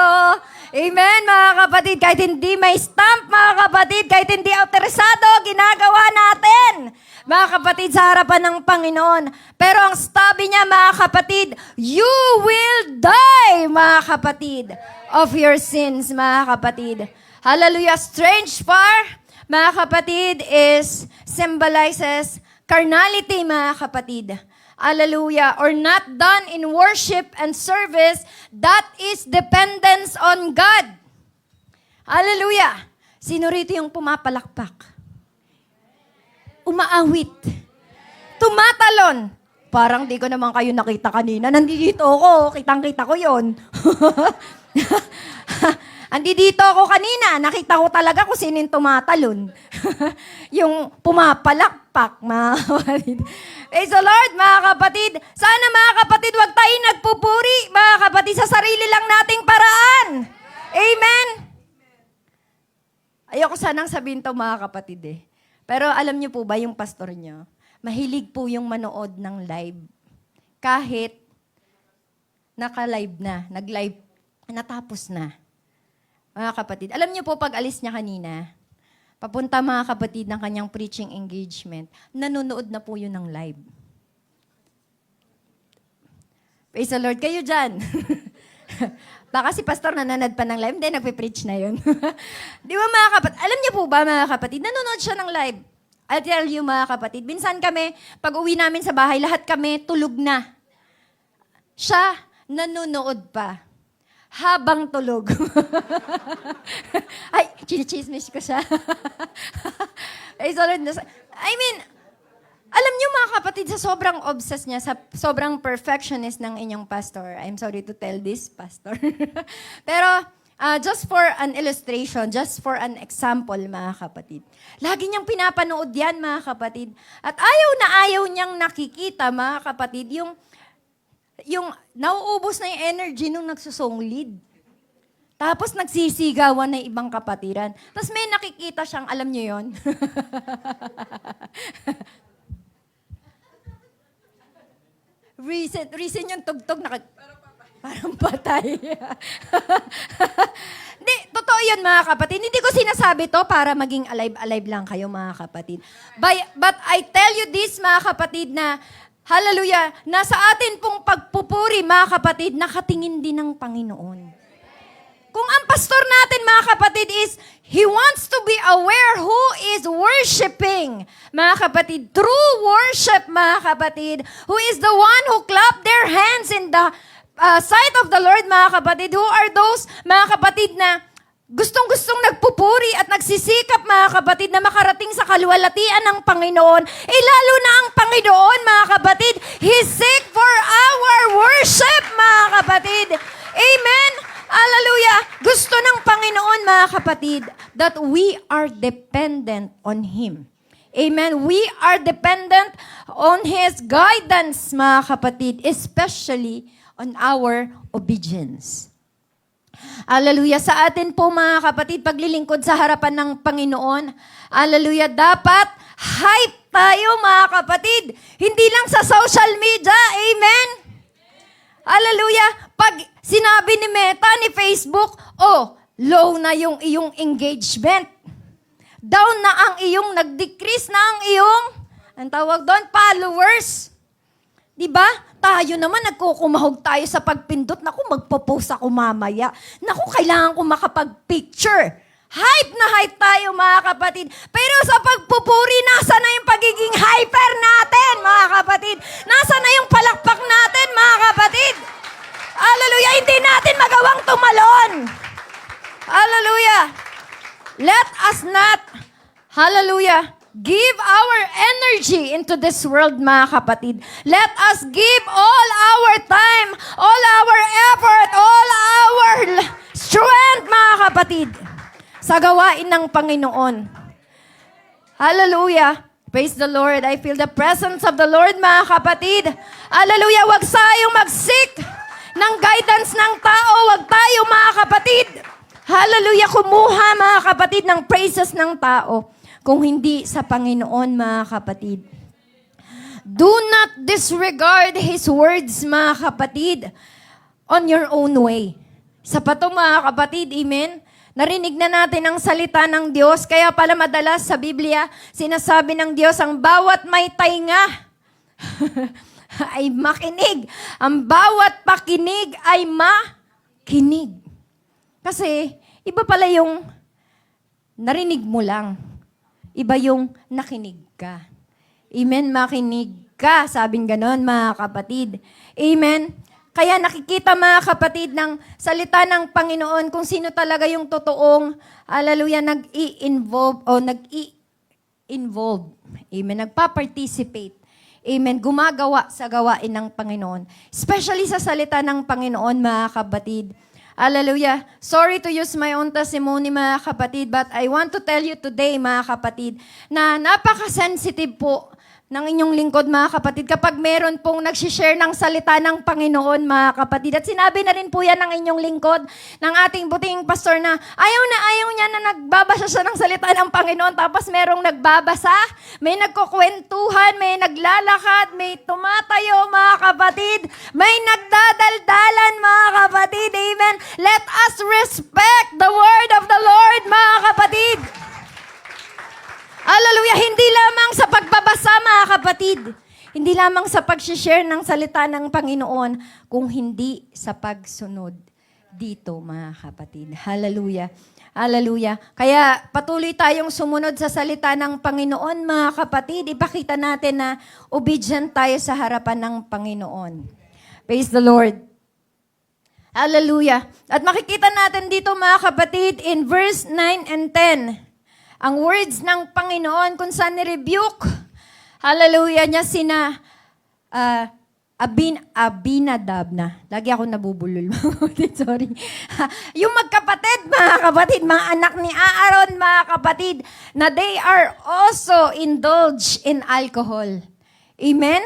Amen, mga kapatid. Kahit hindi may stamp, mga kapatid. Kahit hindi autorisado, ginagawa natin. Mga kapatid, sa harapan ng Panginoon. Pero ang sabi niya, mga kapatid, you will die, mga kapatid, of your sins, mga kapatid. Hallelujah. Strange fire, mga kapatid, symbolizes carnality, mga kapatid. Hallelujah. Or not done in worship and service, that is dependence on God. Hallelujah. Sino rito yung pumapalakpak? Umaawit. Tumatalon. Parang di ko naman kayo nakita kanina. Nandito ako. Kitang-kita ko yon. Andito ako kanina. Nakita ko talaga kung sino yung tumatalon. Yung pumapalakpak, mga kapatid. Praise the Lord, mga kapatid. Sana, mga kapatid, wag tayo nagpupuri, mga kapatid, sa sarili lang nating paraan. Amen? Ayoko sanang sabihin to, mga kapatid, eh. Pero alam niyo po ba yung pastor niyo? Mahilig po yung manood ng live. Kahit naka-live na, nag-live, natapos na. Mga kapatid, alam niyo po pag alis niya kanina, papunta mga kapatid ng kanyang preaching engagement, nanonood na po yun ng live. Praise the Lord, kayo dyan. Baka si pastor nananad pa ng live, hindi, nagpe-preach na yun. Di ba mga kapatid? Alam niyo po ba mga kapatid, nanonood siya ng live. I'll tell you mga kapatid, minsan kami, pag uwi namin sa bahay, lahat kami tulog na. Siya, nanonood pa. Habang tulog. Ay, chinichismis ko siya. I mean, alam niyo mga kapatid, sa sobrang obsessed niya, sa sobrang perfectionist ng inyong pastor, I'm sorry to tell this, pastor. Pero, just for an illustration, just for an example, mga kapatid. Lagi niyang pinapanood yan, mga kapatid. At ayaw na ayaw niyang nakikita, mga kapatid, yung nauubos na yung energy nung nagsusong lead. Tapos nagsisigawan na ibang kapatiran. Tapos may nakikita siyang, alam niyo yon. recent yung tugtog, parang patay. Hindi, totoo yun mga kapatid. Hindi ko sinasabi to para maging alive-alive lang kayo mga kapatid. But I tell you this mga kapatid na, hallelujah, nasa atin pong pagpupuri mga kapatid, nakatingin din ng Panginoon. Kung ang pastor natin, mga kapatid, he wants to be aware who is worshiping, mga kapatid. True worship, mga kapatid. Who is the one who clap their hands in the sight of the Lord, mga kapatid. Who are those, mga kapatid, na gustong-gustong nagpupuri at nagsisikap, mga kapatid, na makarating sa kaluwalhatian ng Panginoon. Lalo na ang Panginoon, mga kapatid, He seek for our worship, mga kapatid. Amen? Hallelujah! Gusto ng Panginoon, mga kapatid, that we are dependent on Him. Amen? We are dependent on His guidance, mga kapatid, especially on our obedience. Hallelujah! Sa atin po, mga kapatid, paglilingkod sa harapan ng Panginoon, hallelujah, dapat hype tayo, mga kapatid. Hindi lang sa social media. Amen? Hallelujah! Pag sinabi ni Meta, ni Facebook, low na yung iyong engagement. down na ang iyong, nag-decrease na ang iyong, ang tawag doon, followers. Diba? Tayo naman, nagkukumahog tayo sa pagpindot. Naku, magpo-post ako mamaya. Naku, kailangan ko makapag-picture. Hype na hype tayo, mga kapatid. Pero sa pagpupuri, nasa na yung pagiging hyper natin, mga kapatid? Nasa na yung palakpak natin, mga kapatid? Hallelujah! Hindi natin magawang tumalon. Hallelujah! Let us not, hallelujah, give our energy into this world, mga kapatid. Let us give all our time, all our effort, all our strength, mga kapatid, sa gawain ng Panginoon. Hallelujah. Praise the Lord. I feel the presence of the Lord, mga kapatid. Hallelujah. Huwag tayong mag-seek ng guidance ng tao. Huwag tayo, mga kapatid. Hallelujah. Kumuha, mga kapatid, ng praises ng tao. Kung hindi sa Panginoon, mga kapatid. Do not disregard His words, mga kapatid, on your own way. Sa pato, mga kapatid, amen? Narinig na natin ang salita ng Diyos, kaya pala madalas sa Biblia, sinasabi ng Diyos, ang bawat may tainga ay makinig. Ang bawat pakinig ay makinig. Kasi, iba pala yung narinig mo lang. Iba yung nakinig ka. Amen, makinig ka. Sabing ganon, mga kapatid. Amen. Kaya nakikita, mga kapatid, ng salita ng Panginoon kung sino talaga yung totoong, hallelujah, nag-i-involve o nag-i-involve. Amen. Nagpa-participate. Amen. Gumagawa sa gawain ng Panginoon. Especially sa salita ng Panginoon, mga kapatid. Hallelujah. Sorry to use my own testimony, mga kapatid, but I want to tell you today, mga kapatid, na napaka-sensitive po ng inyong lingkod, mga kapatid, kapag meron pong nagsishare ng salita ng Panginoon, mga kapatid. At sinabi na rin po yan ng inyong lingkod, ng ating buting pastor na ayaw niya na nagbabasa siya ng salita ng Panginoon, tapos merong nagbabasa, may nagkukwentuhan, may naglalakad, may tumatayo, mga kapatid, may nagdadaldalan, mga kapatid. Amen. Let us respect the word of the Lord, mga kapatid. Hallelujah! Hindi lamang sa pagbabasa, mga kapatid. Hindi lamang sa pag-share ng salita ng Panginoon, kung hindi sa pagsunod dito, mga kapatid. Hallelujah! Hallelujah! Kaya patuloy tayong sumunod sa salita ng Panginoon, mga kapatid. Ipakita natin na obedient tayo sa harapan ng Panginoon. Praise the Lord! Hallelujah! At makikita natin dito, mga kapatid, in verse 9 and 10, ang words ng Panginoon kung saan ni-rebuke, hallelujah, niya sina Abinadab na. Lagi ako nabubulol. Sorry. Yung magkapatid, mga kapatid, mga anak ni Aaron, mga kapatid, na they are also indulged in alcohol. Amen?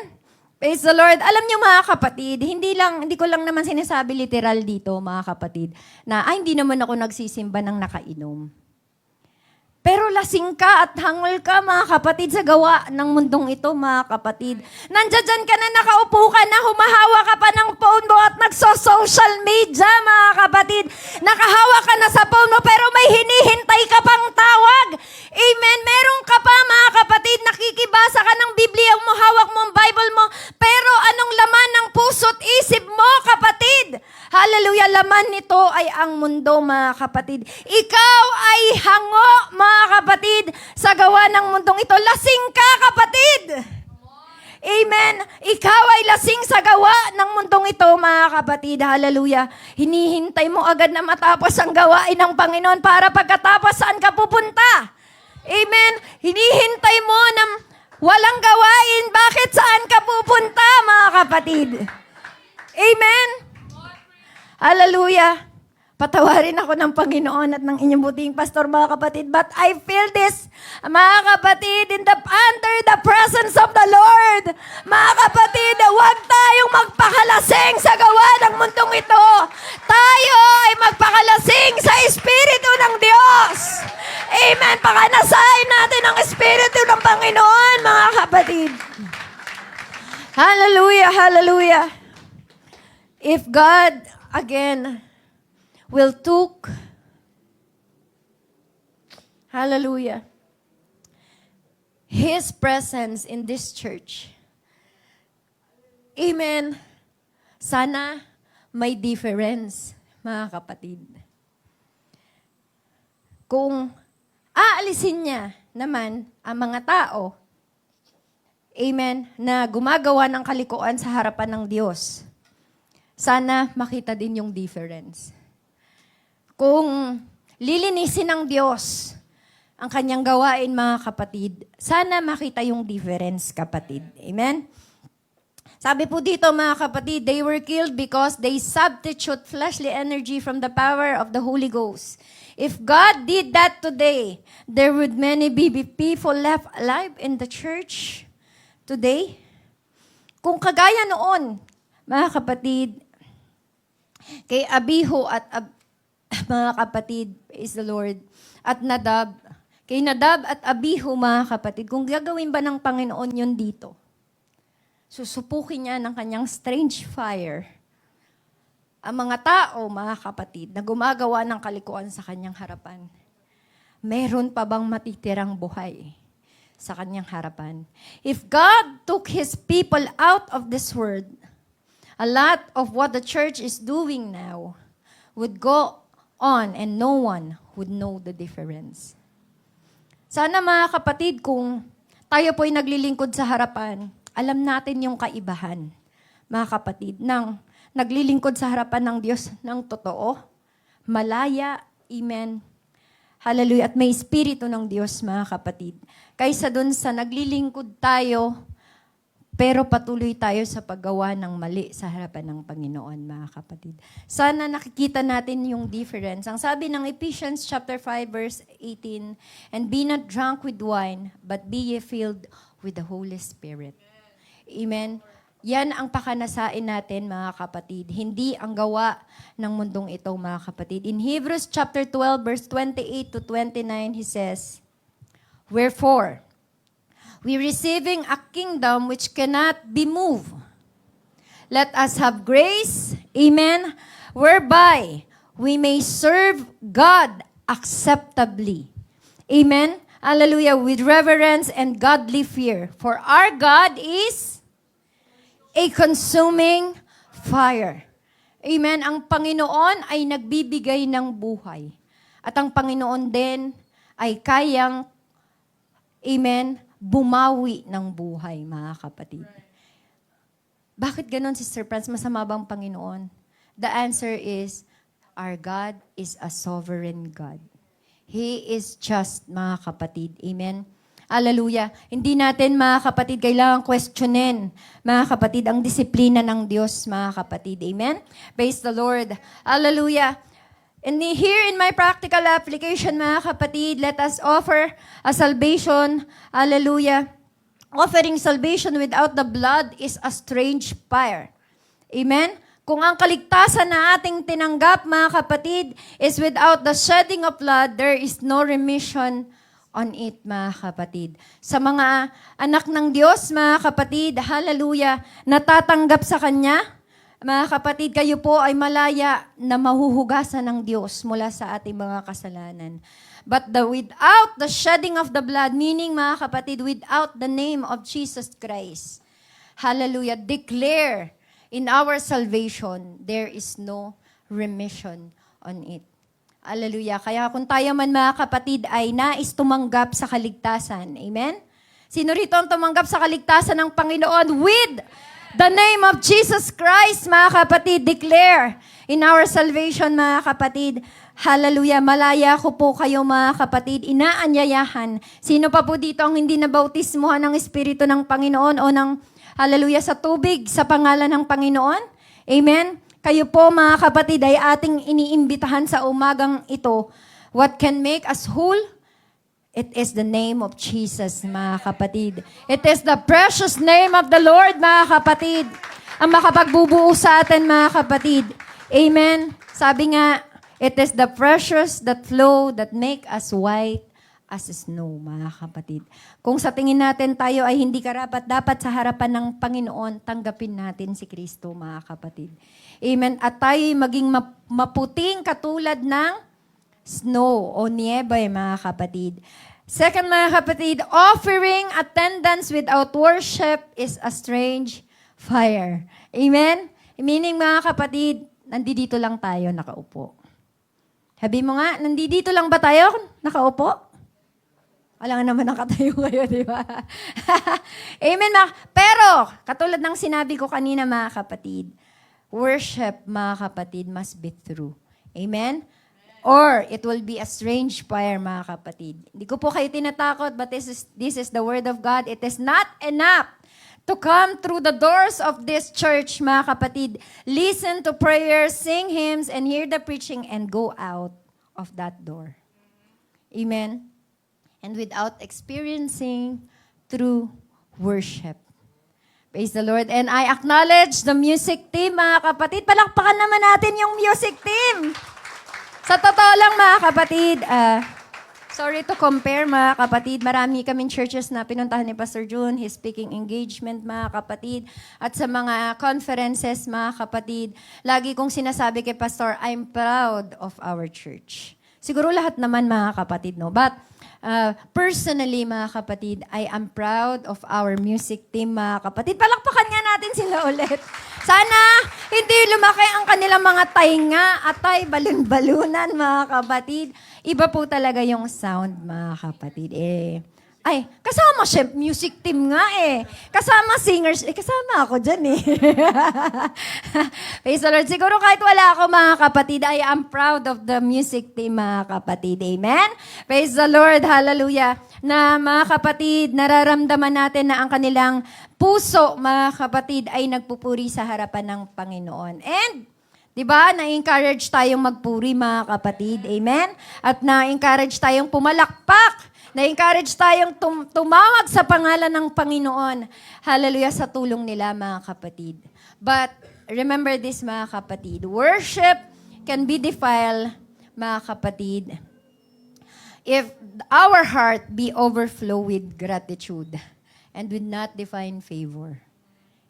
Praise the Lord. Alam niyo, mga kapatid, hindi ko lang naman sinasabi literal dito, mga kapatid, na hindi naman ako nagsisimba ng nakainom. Pero lasing ka at hangol ka, mga kapatid, sa gawa ng mundong ito, mga kapatid. Nandiyan ka na, nakaupo ka na, humahawa ka pa ng phone mo at nagso-social media, mga kapatid. Nakahawa ka na sa phone mo, pero may hinihintay ka pang tawag. Amen. Meron ka pa, mga kapatid, nakikibasa ka ng Biblia mo, hawak mo ang Bible mo, pero anong laman ng puso't isip mo, kapatid? Hallelujah, laman nito ay ang mundo, mga kapatid. Ikaw ay hango, mga kapatid, sa gawa ng mundong ito. Lasing ka, kapatid. Amen. Ikaw ay lasing sa gawa ng mundong ito, mga kapatid. Hallelujah. Hinihintay mo agad na matapos ang gawain ng Panginoon para pagkatapos saan ka pupunta. Amen. Hinihintay mo na walang gawain. Bakit saan ka pupunta, mga kapatid? Amen. Hallelujah. Patawarin ako ng Panginoon at ng inyong buting pastor, mga kapatid. But I feel this, mga kapatid, under the presence of the Lord. Mga kapatid, huwag tayong magpakalasing sa gawa ng mundong ito. Tayo ay magpakalasing sa Espiritu ng Diyos. Amen. Pakanasahin natin ang Espiritu ng Panginoon, mga kapatid. Hallelujah, hallelujah. If God, again, will took, hallelujah, His presence in this church. Amen. Sana may difference, mga kapatid. Kung aalisin niya naman ang mga tao, amen, na gumagawa ng kalikuan sa harapan ng Diyos, sana makita din yung difference. Kung lilinisin ng Diyos ang kanyang gawain, mga kapatid, sana makita yung difference, kapatid. Amen? Sabi po dito, mga kapatid, they were killed because they substitute fleshly energy from the power of the Holy Ghost. If God did that today, there would many be people left alive in the church today. Kung kagaya noon, mga kapatid, kay Abihu at mga kapatid, is the Lord, at Nadab, kay Nadab at Abihu, mga kapatid, kung gagawin ba ng Panginoon yun dito, susupukin niya ng kanyang strange fire ang mga tao, mga kapatid, na gumagawa ng kalikuan sa kanyang harapan. Meron pa bang matitirang buhay sa kanyang harapan? If God took His people out of this world, a lot of what the church is doing now would go on and no one would know the difference. Sana, mga kapatid, kung tayo po'y naglilingkod sa harapan, alam natin yung kaibahan, mga kapatid, ng naglilingkod sa harapan ng Diyos ng totoo, malaya, amen, hallelujah, at may espiritu ng Diyos, mga kapatid, kaysa dun sa naglilingkod tayo, pero patuloy tayo sa paggawa ng mali sa harapan ng Panginoon, mga kapatid. Sana nakikita natin yung difference. Ang sabi ng Ephesians chapter 5, verse 18, and be not drunk with wine, but be ye filled with the Holy Spirit. Amen. Yan ang pakanasain natin, mga kapatid. Hindi ang gawa ng mundong ito, mga kapatid. In Hebrews chapter 12, verse 28 to 29, he says, wherefore, we receiving a kingdom which cannot be moved. Let us have grace, amen, whereby we may serve God acceptably. Amen. Hallelujah, with reverence and godly fear. For our God is a consuming fire. Amen. Ang Panginoon ay nagbibigay ng buhay. At ang Panginoon din ay kayang, amen, bumawi ng buhay, mga kapatid. Bakit ganon, Sister Franz? Masama bang Panginoon? The answer is, our God is a sovereign God. He is just, mga kapatid. Amen? Hallelujah. Hindi natin, mga kapatid, kailangan questionin, mga kapatid, ang disiplina ng Diyos, mga kapatid. Amen? Praise the Lord. Hallelujah. And here in my practical application, mga kapatid, let us offer a salvation. Hallelujah. Offering salvation without the blood is a strange fire. Amen? Kung ang kaligtasan na ating tinanggap, mga kapatid, is without the shedding of blood, there is no remission on it, mga kapatid. Sa mga anak ng Diyos, mga kapatid, hallelujah, natatanggap sa Kanya, mga kapatid, kayo po ay malaya na mahuhugasan ng Diyos mula sa ating mga kasalanan. But without the shedding of the blood, meaning, mga kapatid, without the name of Jesus Christ, hallelujah, declare in our salvation, there is no remission on it. Hallelujah. Kaya kung tayo man, mga kapatid, ay nais tumanggap sa kaligtasan, amen? Sino rito ang tumanggap sa kaligtasan ng Panginoon with the name of Jesus Christ, mga kapatid, declare in our salvation, mga kapatid, hallelujah, malaya ko po kayo, mga kapatid, inaanyayahan. Sino pa po dito ang hindi nabautismuhan ng Espiritu ng Panginoon o ng, hallelujah, sa tubig, sa pangalan ng Panginoon? Amen? Kayo po, mga kapatid, ay ating iniimbitahan sa umagang ito. What can make us whole? It is the name of Jesus, mga kapatid. It is the precious name of the Lord, mga kapatid, ang makapagbubuo sa atin, mga kapatid. Amen. Sabi nga, it is the precious that flow that make us white as snow, mga kapatid. Kung sa tingin natin tayo ay hindi karapat-dapat sa harapan ng Panginoon, tanggapin natin si Kristo, mga kapatid. Amen. At tayo'y maging maputing katulad ng snow o niebe, mga kapatid. Second, mga kapatid, offering attendance without worship is a strange fire. Amen? Meaning, mga kapatid, nandito lang tayo nakaupo. Sabi mo nga, nandito lang ba tayo nakaupo? Wala nga naman nakatayo kayo, di ba? Amen, pero, katulad ng sinabi ko kanina, mga kapatid, worship, mga kapatid, must be true. Amen? Or it will be a strange fire, mga kapatid. Hindi ko po kayo tinatakot, but this is the word of God. It is not enough to come through the doors of this church, mga kapatid. Listen to prayers, sing hymns, and hear the preaching, and go out of that door. Amen? And without experiencing true worship. Praise the Lord. And I acknowledge the music team, mga kapatid. Palakpakan naman natin yung music team. Sa totoo lang, mga kapatid, sorry to compare, mga kapatid. Marami kaming churches na pinuntahan ni Pastor June, his speaking engagement, mga kapatid. At sa mga conferences, mga kapatid, lagi kong sinasabi kay Pastor, I'm proud of our church. Siguro lahat naman, mga kapatid, no? But personally, mga kapatid, I am proud of our music team, mga kapatid. Palakpakan nga natin sila ulit. Sana hindi lumaki ang kanilang mga tainga, atay, balon-balunan, mga kapatid. Iba po talaga yung sound, mga kapatid. Ay, kasama siya, music team nga Kasama singers, kasama ako dyan Praise the Lord. Siguro kahit wala ako, mga kapatid, I am proud of the music team, mga kapatid. Amen? Praise the Lord. Hallelujah. Na mga kapatid, nararamdaman natin na ang kanilang puso, mga kapatid, ay nagpupuri sa harapan ng Panginoon. And, di ba, na-encourage tayong magpuri, mga kapatid. Amen? At na-encourage tayong pumalakpak. Na-encourage tayong tumawag sa pangalan ng Panginoon. Hallelujah, sa tulong nila, mga kapatid. But, remember this, mga kapatid. Worship can be defiled, mga kapatid, if our heart be overflow with gratitude and with not divine favor.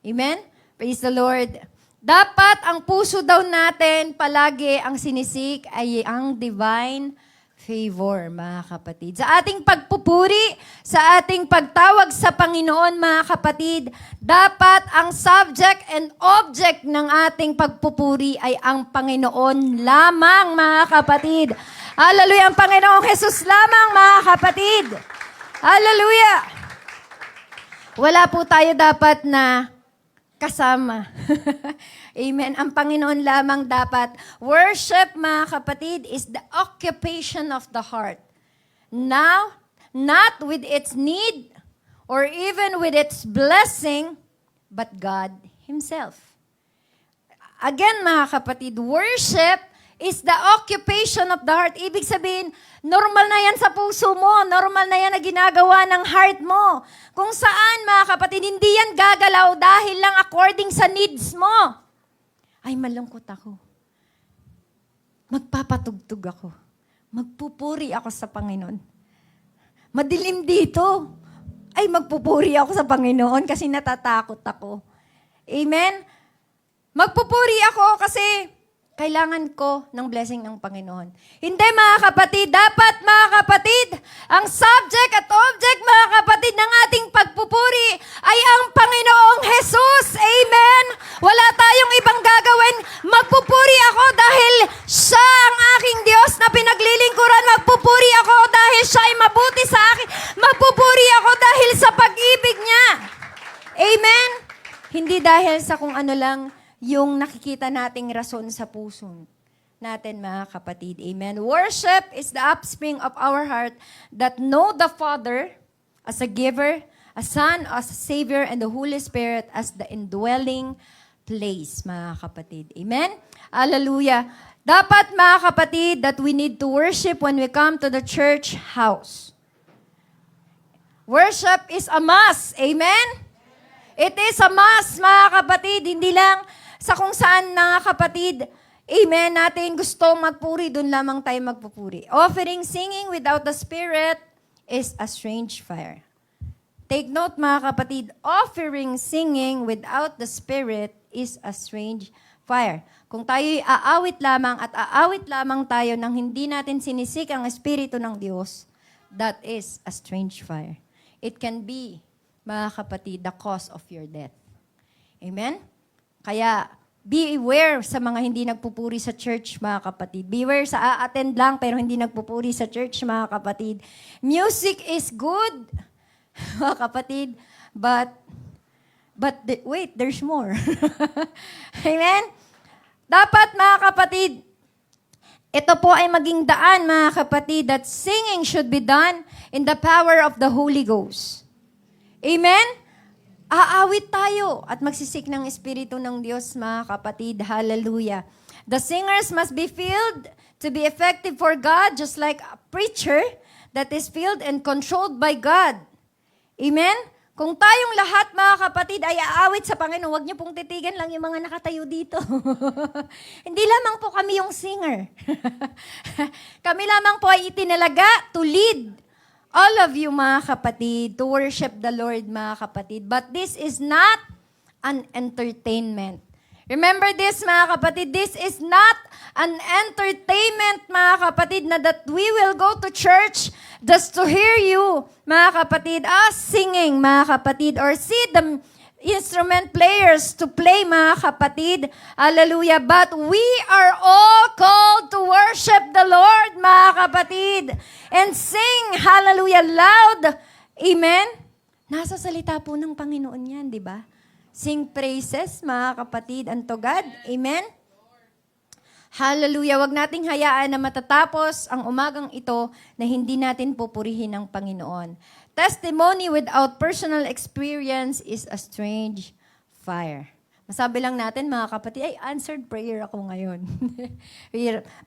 Amen? Praise the Lord. Dapat ang puso daw natin palagi ang sinisik ay ang divine favor, mga kapatid. Sa ating pagpupuri, sa ating pagtawag sa Panginoon, mga kapatid, dapat ang subject and object ng ating pagpupuri ay ang Panginoon lamang, mga kapatid. Hallelujah! Ang Panginoong Jesus lamang, mga kapatid. Hallelujah! Wala po tayo dapat na kasama. Amen. Ang Panginoon lamang dapat. Worship, mga kapatid, is the occupation of the heart. Now, not with its need or even with its blessing, but God Himself. Again, mga kapatid, worship is the occupation of the heart. Ibig sabihin, normal na yan sa puso mo. Normal na yan na ginagawa ng heart mo. Kung saan, mga kapatid, hindi yan gagalaw dahil lang according sa needs mo. Ay, malungkot ako. Magpapatugtog ako. Magpupuri ako sa Panginoon. Madilim dito. Ay, magpupuri ako sa Panginoon kasi natatakot ako. Amen? Magpupuri ako kasi kailangan ko ng blessing ng Panginoon. Hindi, mga kapatid. Dapat, mga kapatid, ang subject at object, mga kapatid, ng ating pagpupuri ay ang Panginoong Jesus. Amen? Wala tayong ibang gagawin. Magpupuri ako dahil siya ang aking Diyos na pinaglilingkuran. Magpupuri ako dahil siya ay mabuti sa akin. Magpupuri ako dahil sa pag-ibig niya. Amen? Hindi dahil sa kung ano lang yung nakikita nating rason sa puso natin, mga kapatid. Amen. Worship is the upspring of our heart that know the Father as a giver, a Son as a Savior, and the Holy Spirit as the indwelling place, mga kapatid. Amen? Hallelujah. Dapat, mga kapatid, that we need to worship when we come to the church house. Worship is a must. Amen? It is a must, mga kapatid. Hindi lang sa kung saan, mga kapatid, amen, natin gusto magpuri, doon lamang tayo magpupuri. Offering singing without the Spirit is a strange fire. Take note, mga kapatid, offering singing without the Spirit is a strange fire. Kung tayo'y aawit lamang at aawit lamang tayo nang hindi natin sinisik ang Espiritu ng Diyos, that is a strange fire. It can be, mga kapatid, the cause of your death. Amen? Kaya, be aware sa mga hindi nagpupuri sa church, mga kapatid. Beware sa a-attend lang pero hindi nagpupuri sa church, mga kapatid. Music is good, mga kapatid, but wait, there's more. Amen? Dapat, mga kapatid, ito po ay maging daan, mga kapatid, that singing should be done in the power of the Holy Ghost. Amen? Aawit tayo at magsisik ng Espiritu ng Diyos, mga kapatid. Hallelujah. The singers must be filled to be effective for God, just like a preacher that is filled and controlled by God. Amen? Kung tayong lahat, mga kapatid, ay aawit sa Panginoon, huwag niyo pong titigan lang yung mga nakatayo dito. Hindi lamang po kami yung singer. Kami lamang po ay itinalaga to lead all of you, mga kapatid, to worship the Lord, mga kapatid. But this is not an entertainment. Remember this, mga kapatid, this is not an entertainment, mga kapatid, na that we will go to church just to hear you, mga kapatid, us singing, mga kapatid, or see the instrument players to play, mga kapatid. Hallelujah. But we are all called to worship the Lord, mga kapatid, and sing, hallelujah, loud. Amen? Nasa salita po ng Panginoon yan, di ba? Sing praises, mga kapatid, unto God. Amen? Hallelujah. Huwag nating hayaan na matatapos ang umagang ito na hindi natin pupurihin ang Panginoon. Testimony without personal experience is a strange fire. Masabi lang natin, mga kapatid, ay, answered prayer ako ngayon.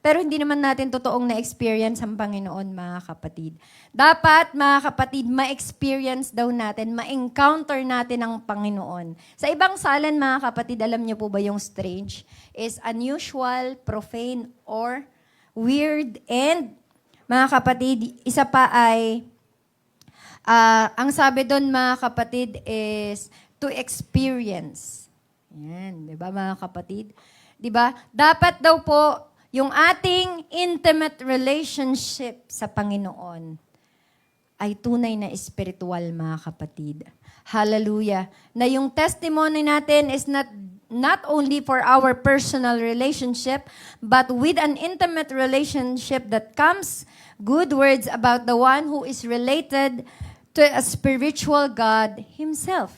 Pero hindi naman natin totoong na-experience ang Panginoon, mga kapatid. Dapat, mga kapatid, ma-experience daw natin, ma-encounter natin ang Panginoon. Sa ibang salin, mga kapatid, alam niyo po ba yung strange? Is unusual, profane, or weird. And, mga kapatid, isa pa ay, ang sabi doon, mga kapatid, is to experience. Yan, di ba, mga kapatid? Di ba? Dapat daw po yung ating intimate relationship sa Panginoon ay tunay na espiritual, mga kapatid. Hallelujah. Na yung testimony natin is not only for our personal relationship, but with an intimate relationship that comes good words about the one who is related to a spiritual God Himself.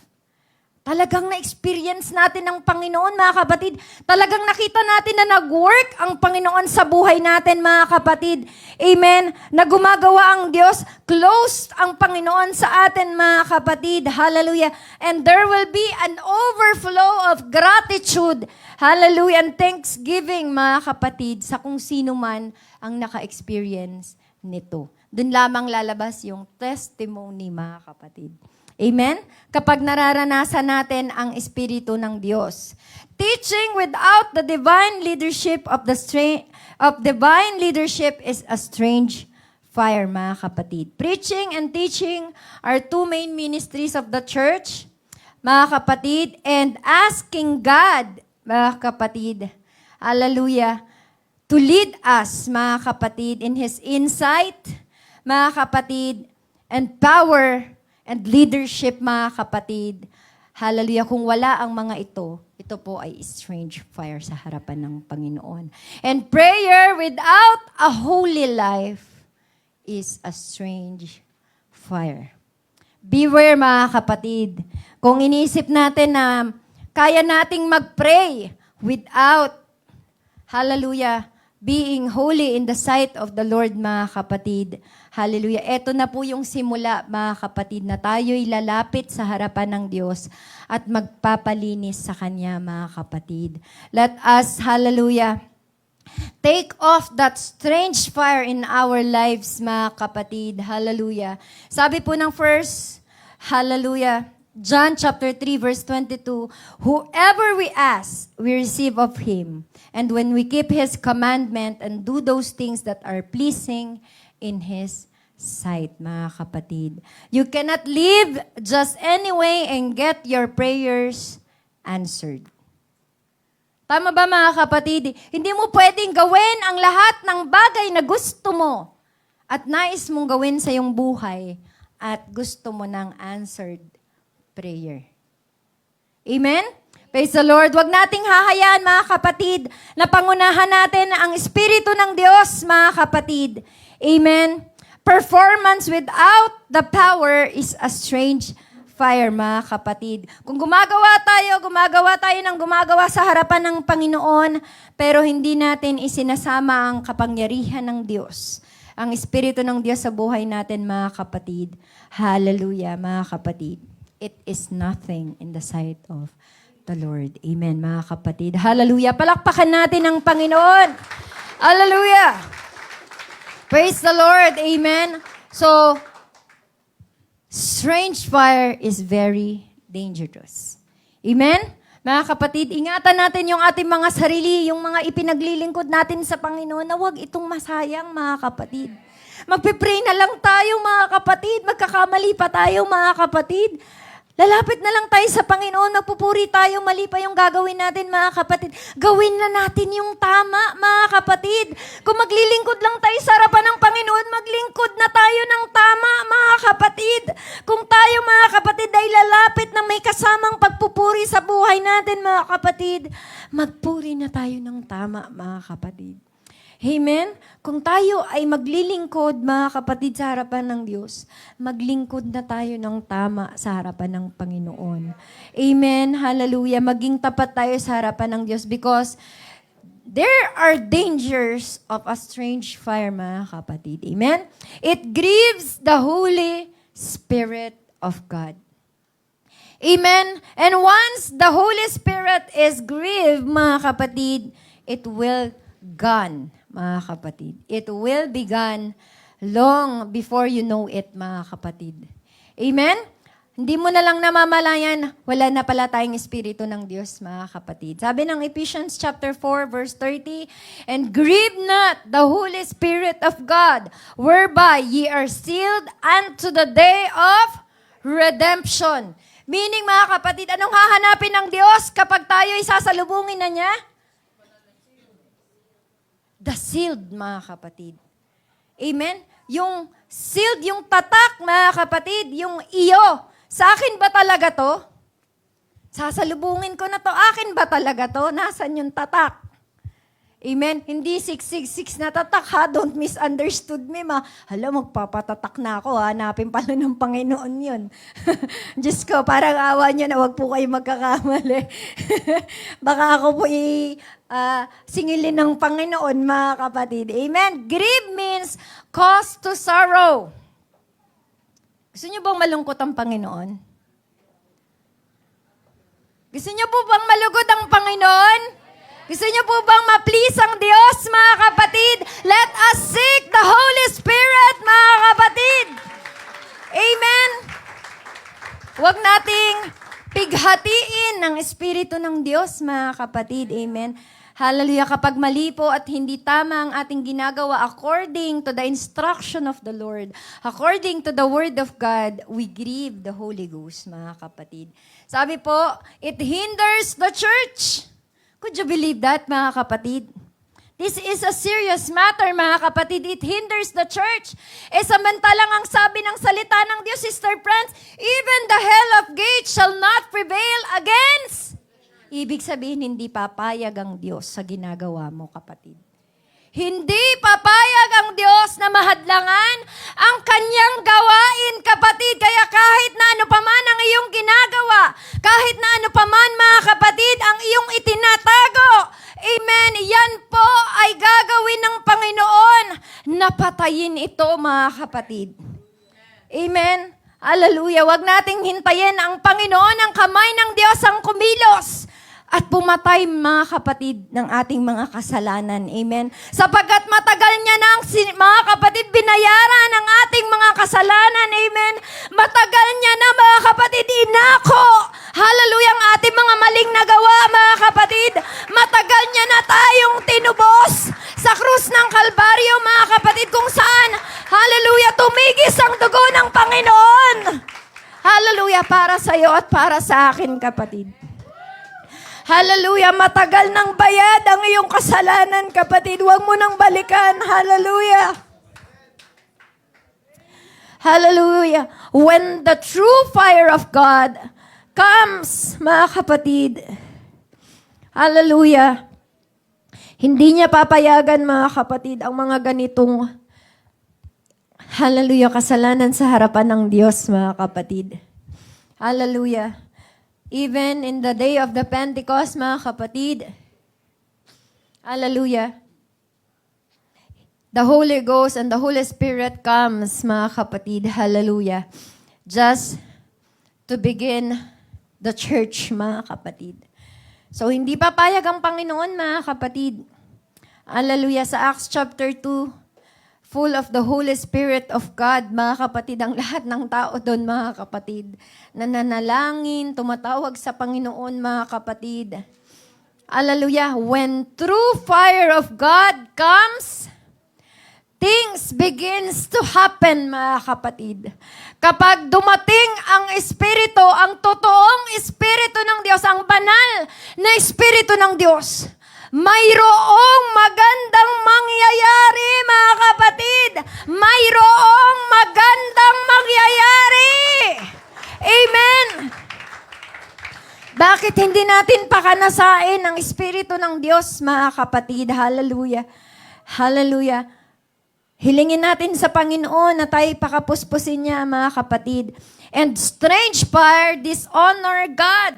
Talagang na-experience natin ng Panginoon, mga kapatid. Talagang nakita natin na nag-work ang Panginoon sa buhay natin, mga kapatid. Amen? Na gumagawa ang Diyos, close ang Panginoon sa atin, mga kapatid. Hallelujah. And there will be an overflow of gratitude. Hallelujah. And thanksgiving, mga kapatid, sa kung sino man ang naka-experience nito. Doon lamang lalabas yung testimony, mga kapatid. Amen? Kapag nararanasan natin ang Espiritu ng Diyos. Teaching without the divine leadership divine leadership is a strange fire, mga kapatid. Preaching and teaching are two main ministries of the church, mga kapatid, and asking God, mga kapatid, hallelujah, to lead us, mga kapatid, in His insight, mga kapatid, and power, and leadership, mga kapatid. Hallelujah. Kung wala ang mga ito po ay strange fire sa harapan ng Panginoon. And prayer without a holy life is a strange fire. Beware, mga kapatid. Kung iniisip natin na kaya nating mag-pray without, hallelujah, being holy in the sight of the Lord, mga kapatid. Hallelujah. Ito na po yung simula, mga kapatid, na tayo'y lalapit sa harapan ng Diyos at magpapalinis sa Kanya, mga kapatid. Let us, hallelujah, take off that strange fire in our lives, mga kapatid. Hallelujah. Sabi po ng first, hallelujah, John chapter 3, verse 22, whoever we ask, we receive of Him. And when we keep His commandment and do those things that are pleasing in His sight, mga kapatid. You cannot live just anyway and get your prayers answered. Tama ba, mga kapatid? Hindi mo pwedeng gawin ang lahat ng bagay na gusto mo at nais mong gawin sa iyong buhay at gusto mo ng answered prayer. Amen? Praise the Lord. Huwag nating hahayaan, mga kapatid, na pangunahan natin ang Espiritu ng Diyos, mga kapatid. Amen? Performance without the power is a strange fire, mga kapatid. Kung gumagawa tayo ng gumagawa sa harapan ng Panginoon, pero hindi natin isinasama ang kapangyarihan ng Diyos, ang Espiritu ng Diyos sa buhay natin, mga kapatid. Hallelujah, mga kapatid. It is nothing in the sight of the Lord. Amen, mga kapatid. Hallelujah. Palakpakan natin ang Panginoon. Hallelujah. Praise the Lord. Amen. So, strange fire is very dangerous. Amen? Mga kapatid, ingatan natin yung ating mga sarili, yung mga ipinaglilingkod natin sa Panginoon, na huwag itong masayang, mga kapatid. Magpipray na lang tayo, mga kapatid. Magkakamali pa tayo, mga kapatid. Lalapit na lang tayo sa Panginoon, magpupuri tayo, mali pa yung gagawin natin, mga kapatid. Gawin na natin yung tama, mga kapatid. Kung maglilingkod lang tayo sa harapan ng Panginoon, maglingkod na tayo ng tama, mga kapatid. Kung tayo, mga kapatid, ay lalapit na may kasamang pagpupuri sa buhay natin, mga kapatid, magpuri na tayo ng tama, mga kapatid. Amen? Kung tayo ay maglilingkod, mga kapatid, sa harapan ng Diyos, maglingkod na tayo ng tama sa harapan ng Panginoon. Amen? Hallelujah. Maging tapat tayo sa harapan ng Diyos because there are dangers of a strange fire, mga kapatid. Amen? It grieves the Holy Spirit of God. Amen? And once the Holy Spirit is grieved, mga kapatid, it will gone, mga kapatid. It will be gone long before you know it, mga kapatid. Amen? Hindi mo na lang namamalayan, wala na pala tayong Espiritu ng Diyos, mga kapatid. Sabi ng Ephesians chapter 4, verse 30, "And grieve not the Holy Spirit of God, whereby ye are sealed unto the day of redemption." Meaning, mga kapatid, anong hahanapin ng Diyos kapag tayo isasalubungin na niya? The sealed, mga kapatid. Amen? Yung sealed, yung tatak, mga kapatid, yung iyo. Sa akin ba talaga to? Sasalubungin ko na to. Akin ba talaga to? Nasaan yung tatak? Amen? Hindi 666 na tatak, ha? Don't misunderstood me, ma. Hala, magpapatatak na ako, ha? Hanapin pala ng Panginoon yun. Diyos ko, parang awa niyo na wag po kayo magkakamali. Baka ako po singilin ng Panginoon, mga kapatid. Amen? Grieve means cause to sorrow. Gusto niyo bang malungkot ang Panginoon? Gusto niyo po bang malugod ang Panginoon? Gusto niyo po bang ma-please ang Diyos, mga kapatid? Let us seek the Holy Spirit, mga kapatid. Amen? Huwag nating pighatiin ng Espiritu ng Diyos, mga kapatid. Amen? Hallelujah. Kapag mali po at hindi tama ang ating ginagawa according to the instruction of the Lord, according to the Word of God, we grieve the Holy Ghost, mga kapatid. Sabi po, it hinders the church. Could you believe that, mga kapatid? This is a serious matter, mga kapatid. It hinders the church. Samantalang ang sabi ng salita ng Diyos, sister friends, even the hell of gate shall not prevail against. Ibig sabihin, hindi papayag ang Diyos sa ginagawa mo, kapatid. Hindi papayag ang Diyos na mahadlangan ang kanyang gawain, kapatid. Kaya kahit na ano paman ang iyong ginagawa, kahit na ano paman, mga kapatid, ang iyong itinatago, amen, yan po ay gagawin ng Panginoon. Napatayin ito, mga kapatid. Amen. Hallelujah. Huwag nating hintayin ang Panginoon, ang kamay ng Diyos ang kumilos at pumatay, mga kapatid, ng ating mga kasalanan. Amen? Sapagkat matagal niya na mga kapatid, binayaran ang ating mga kasalanan. Amen? Matagal niya na, mga kapatid, inako. Hallelujah, ang ating mga maling nagawa, mga kapatid. Matagal niya na tayong tinubos sa krus ng Kalbaryo, mga kapatid, kung saan, hallelujah, tumigis ang dugo ng Panginoon. Hallelujah, para sa iyo at para sa akin, kapatid. Hallelujah, matagal nang bayad ang iyong kasalanan, kapatid. Huwag mo nang balikan. Hallelujah. Hallelujah. When the true fire of God comes, mga kapatid, hallelujah, hindi niya papayagan, mga kapatid, ang mga ganitong, hallelujah, kasalanan sa harapan ng Diyos, mga kapatid. Hallelujah. Even in the day of the Pentecost, mga kapatid, hallelujah, the Holy Ghost and the Holy Spirit comes, mga kapatid, hallelujah, just to begin the church, mga kapatid. So, hindi papayag ang Panginoon, mga kapatid. Hallelujah, sa Acts chapter 2, full of the Holy Spirit of God, mga kapatid, ang lahat ng tao doon, mga kapatid, nananalangin, tumatawag sa Panginoon, mga kapatid. Hallelujah. When true fire of God comes, things begins to happen, mga kapatid. Kapag dumating ang Espiritu, ang totoong Espiritu ng Diyos, ang banal na Espiritu ng Diyos, mayroong magandang mangyayari, mga kapatid. Mayroong magandang mangyayari. Amen. Bakit hindi natin pakanasain ang Espiritu ng Diyos, mga kapatid? Hallelujah. Hallelujah. Hilingin natin sa Panginoon na tayo pakapuspusin niya, mga kapatid. And strange fire dishonor God.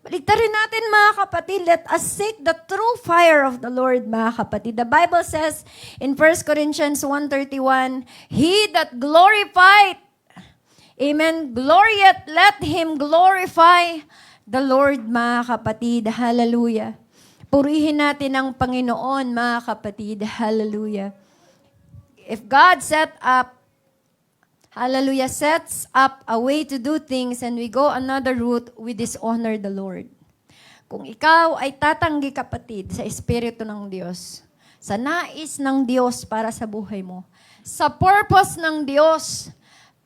Baliktarin natin, mga kapatid, let us seek the true fire of the Lord, mga kapatid. The Bible says in 1 Corinthians 1:31, He that glorified, amen, glorieth, let him glorify the Lord, mga kapatid. Hallelujah. Purihin natin ang Panginoon, mga kapatid. Hallelujah. If God sets up a way to do things and we go another route, we dishonor the Lord. Kung ikaw ay tatanggi, kapatid, sa Espiritu ng Diyos, sa nais ng Diyos para sa buhay mo, sa purpose ng Diyos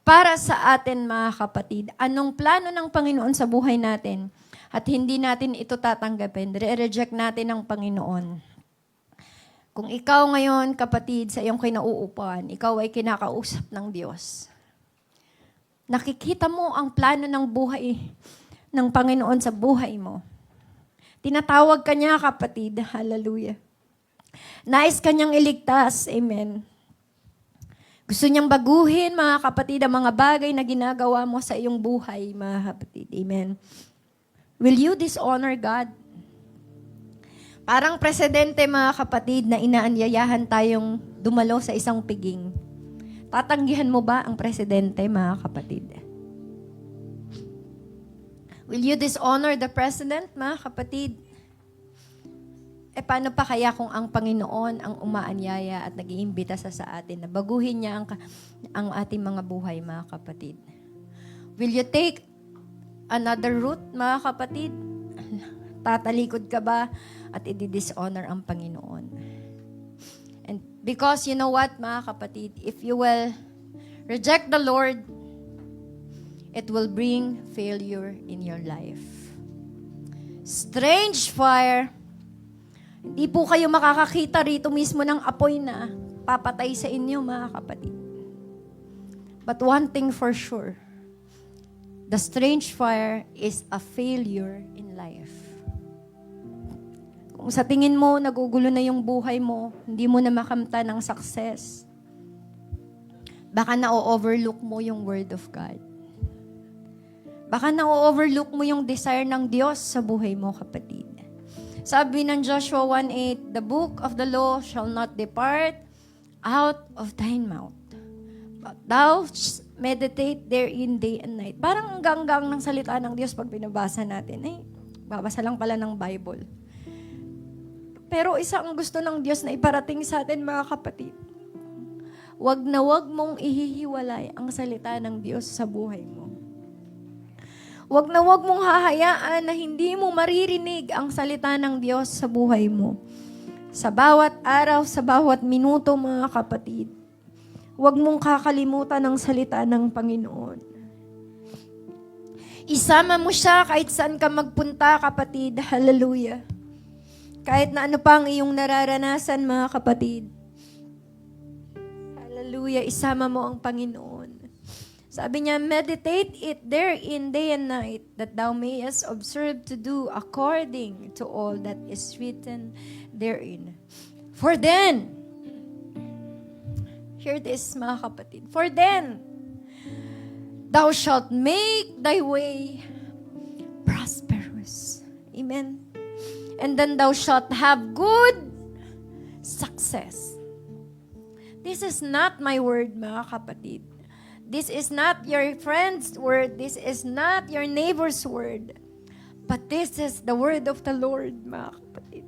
para sa atin, mga kapatid, anong plano ng Panginoon sa buhay natin, at hindi natin ito tatanggapin, re-reject natin ang Panginoon. Kung ikaw ngayon, kapatid, sa iyong kinauupuan, ikaw ay kinakausap ng Diyos. Nakikita mo ang plano ng buhay ng Panginoon sa buhay mo. Tinatawag ka niya, kapatid. Hallelujah. Nais ka niyang iligtas. Amen. Gusto niyang baguhin, mga kapatid, ang mga bagay na ginagawa mo sa iyong buhay, mga kapatid. Amen. Will you dishonor God? Parang presidente, mga kapatid, na inaanyayahan tayong dumalo sa isang piging. Tatanggihan mo ba ang presidente, mga kapatid? Will you dishonor the president, mga kapatid? Paano pa kaya kung ang Panginoon ang umaanyaya at nag-iimbita sa atin na baguhin niya ang ating mga buhay, mga kapatid? Will you take another route, mga kapatid? Tatalikod ka ba at i-dishonor ang Panginoon? And because you know what, mga kapatid, if you will reject the Lord, it will bring failure in your life. Strange fire. Hindi po kayo makakakita rito mismo ng apoy na papatay sa inyo, mga kapatid. But one thing for sure, the strange fire is a failure in life. Kung sa tingin mo, nagugulo na yung buhay mo, hindi mo na makamta ng success, baka na-overlook mo yung Word of God. Baka na-overlook mo yung desire ng Diyos sa buhay mo, kapatid. Sabi ng Joshua 1:8, the book of the law shall not depart out of thine mouth, but thou meditate therein day and night. Parang ang ganggang ng salita ng Diyos pag binabasa natin. Babasa lang pala ng Bible. Pero isa ang gusto ng Diyos na iparating sa atin, mga kapatid. Wag na wag mong ihihiwalay ang salita ng Diyos sa buhay mo. Wag na wag mong hahayaan na hindi mo maririnig ang salita ng Diyos sa buhay mo. Sa bawat araw, sa bawat minuto, mga kapatid. Wag mong kakalimutan ang salita ng Panginoon. Isama mo siya kahit saan ka magpunta, kapatid. Hallelujah. Kahit na ano pa ang iyong nararanasan, mga kapatid. Hallelujah, isama mo ang Panginoon. Sabi niya, meditate it therein day and night, that thou mayest observe to do according to all that is written therein. For then, hear this mga kapatid, for then, thou shalt make thy way prosperous. Amen. And then thou shalt have good success. This is not my word, mga kapatid. This is not your friend's word. This is not your neighbor's word. But this is the word of the Lord, mga kapatid.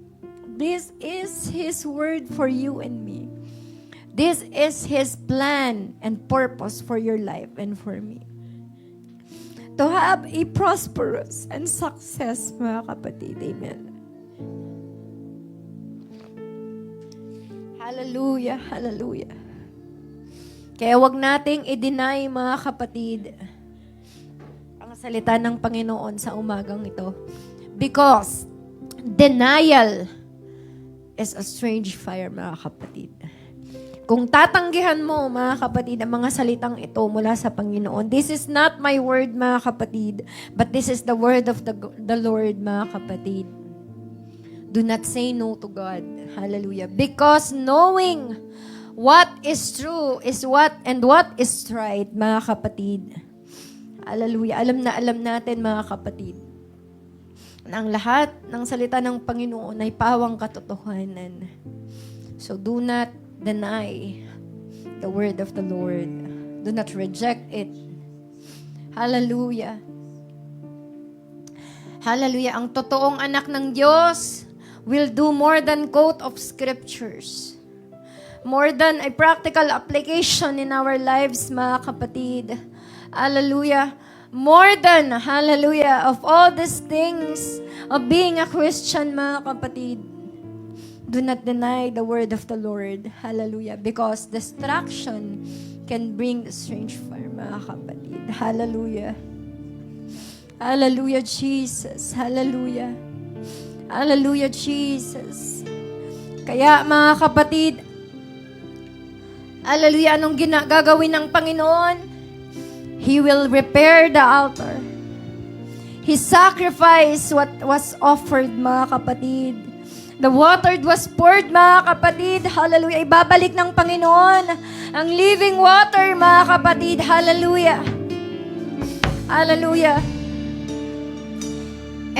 This is His word for you and me. This is His plan and purpose for your life and for me. To have a prosperous and success, mga kapatid. Amen. Hallelujah, hallelujah. Kaya wag nating i-deny, mga kapatid, ang salita ng Panginoon sa umagang ito. Because denial is a strange fire, mga kapatid. Kung tatanggihan mo, mga kapatid, ang mga salitang ito mula sa Panginoon, this is not my word, mga kapatid, but this is the word of the Lord, mga kapatid. Do not say no to God. Hallelujah. Because knowing what is true is what is right, mga kapatid. Hallelujah. Alam natin, mga kapatid, na ang lahat ng salita ng Panginoon ay pawang katotohanan. So do not deny the word of the Lord. Do not reject it. Hallelujah. Hallelujah. Ang totoong anak ng Diyos will do more than quote of scriptures. More than a practical application in our lives, mga kapatid. Hallelujah. More than, hallelujah, of all these things of being a Christian, mga kapatid. Do not deny the word of the Lord. Hallelujah. Because distraction can bring the strange fire, mga kapatid. Hallelujah. Hallelujah, Jesus. Hallelujah. Hallelujah, Jesus. Kaya, mga kapatid, hallelujah, anong gagawin ng Panginoon? He will repair the altar. His sacrifice what was offered, mga kapatid. The water was poured, mga kapatid. Hallelujah. Ibabalik ng Panginoon ang living water, mga kapatid. Hallelujah. Hallelujah.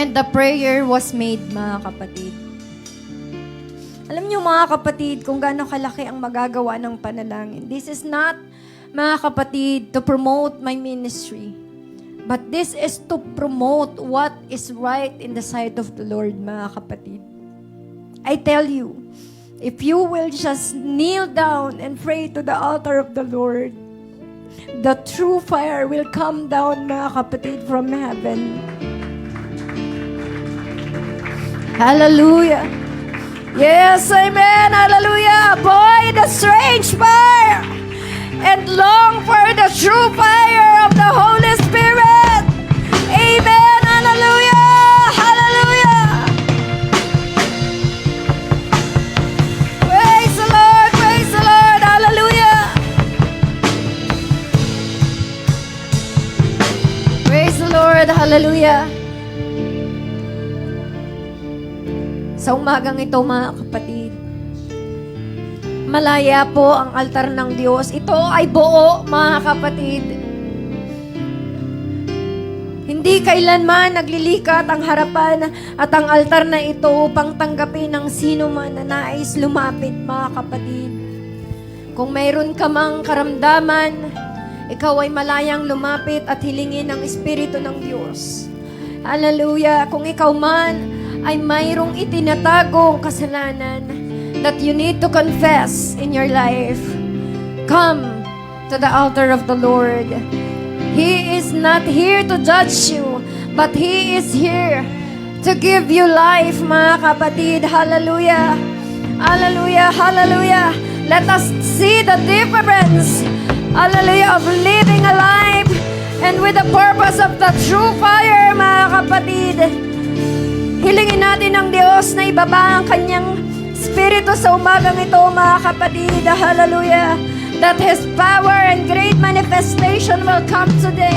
And the prayer was made, mga kapatid. Alam niyo, mga kapatid, kung gaano kalaki ang magagawa ng panalangin. This is not, mga kapatid, to promote my ministry. But this is to promote what is right in the sight of the Lord, mga kapatid. I tell you, if you will just kneel down and pray to the altar of the Lord, the true fire will come down, mga kapatid, from heaven. Hallelujah. Yes, amen. Hallelujah. Avoid the strange fire and long for the true fire of the Holy Spirit. Amen. Hallelujah. Hallelujah. Praise the Lord. Praise the Lord. Hallelujah. Praise the Lord. Hallelujah. Sa umagang ito, mga kapatid, malaya po ang altar ng Diyos. Ito ay buo, mga kapatid. Hindi kailanman naglilikat ang harapan at ang altar na ito upang tanggapin ng sino man na nais lumapit, mga kapatid. Kung mayroon ka mang karamdaman, ikaw ay malayang lumapit at hilingin ang Espiritu ng Diyos. Hallelujah. Kung ikaw man ay mayroong itinatagong kasalanan that you need to confess in your life, come to the altar of the Lord. He is not here to judge you, but He is here to give you life, mga kapatid. Hallelujah. Hallelujah. Hallelujah. Let us see the difference, hallelujah, of living a life and with the purpose of the true fire, mga kapatid. Hilingin natin ng Diyos na ibaba ang Kanyang Espiritu sa umagang ito, mga kapatid. Hallelujah. That His power and great manifestation protection will come today.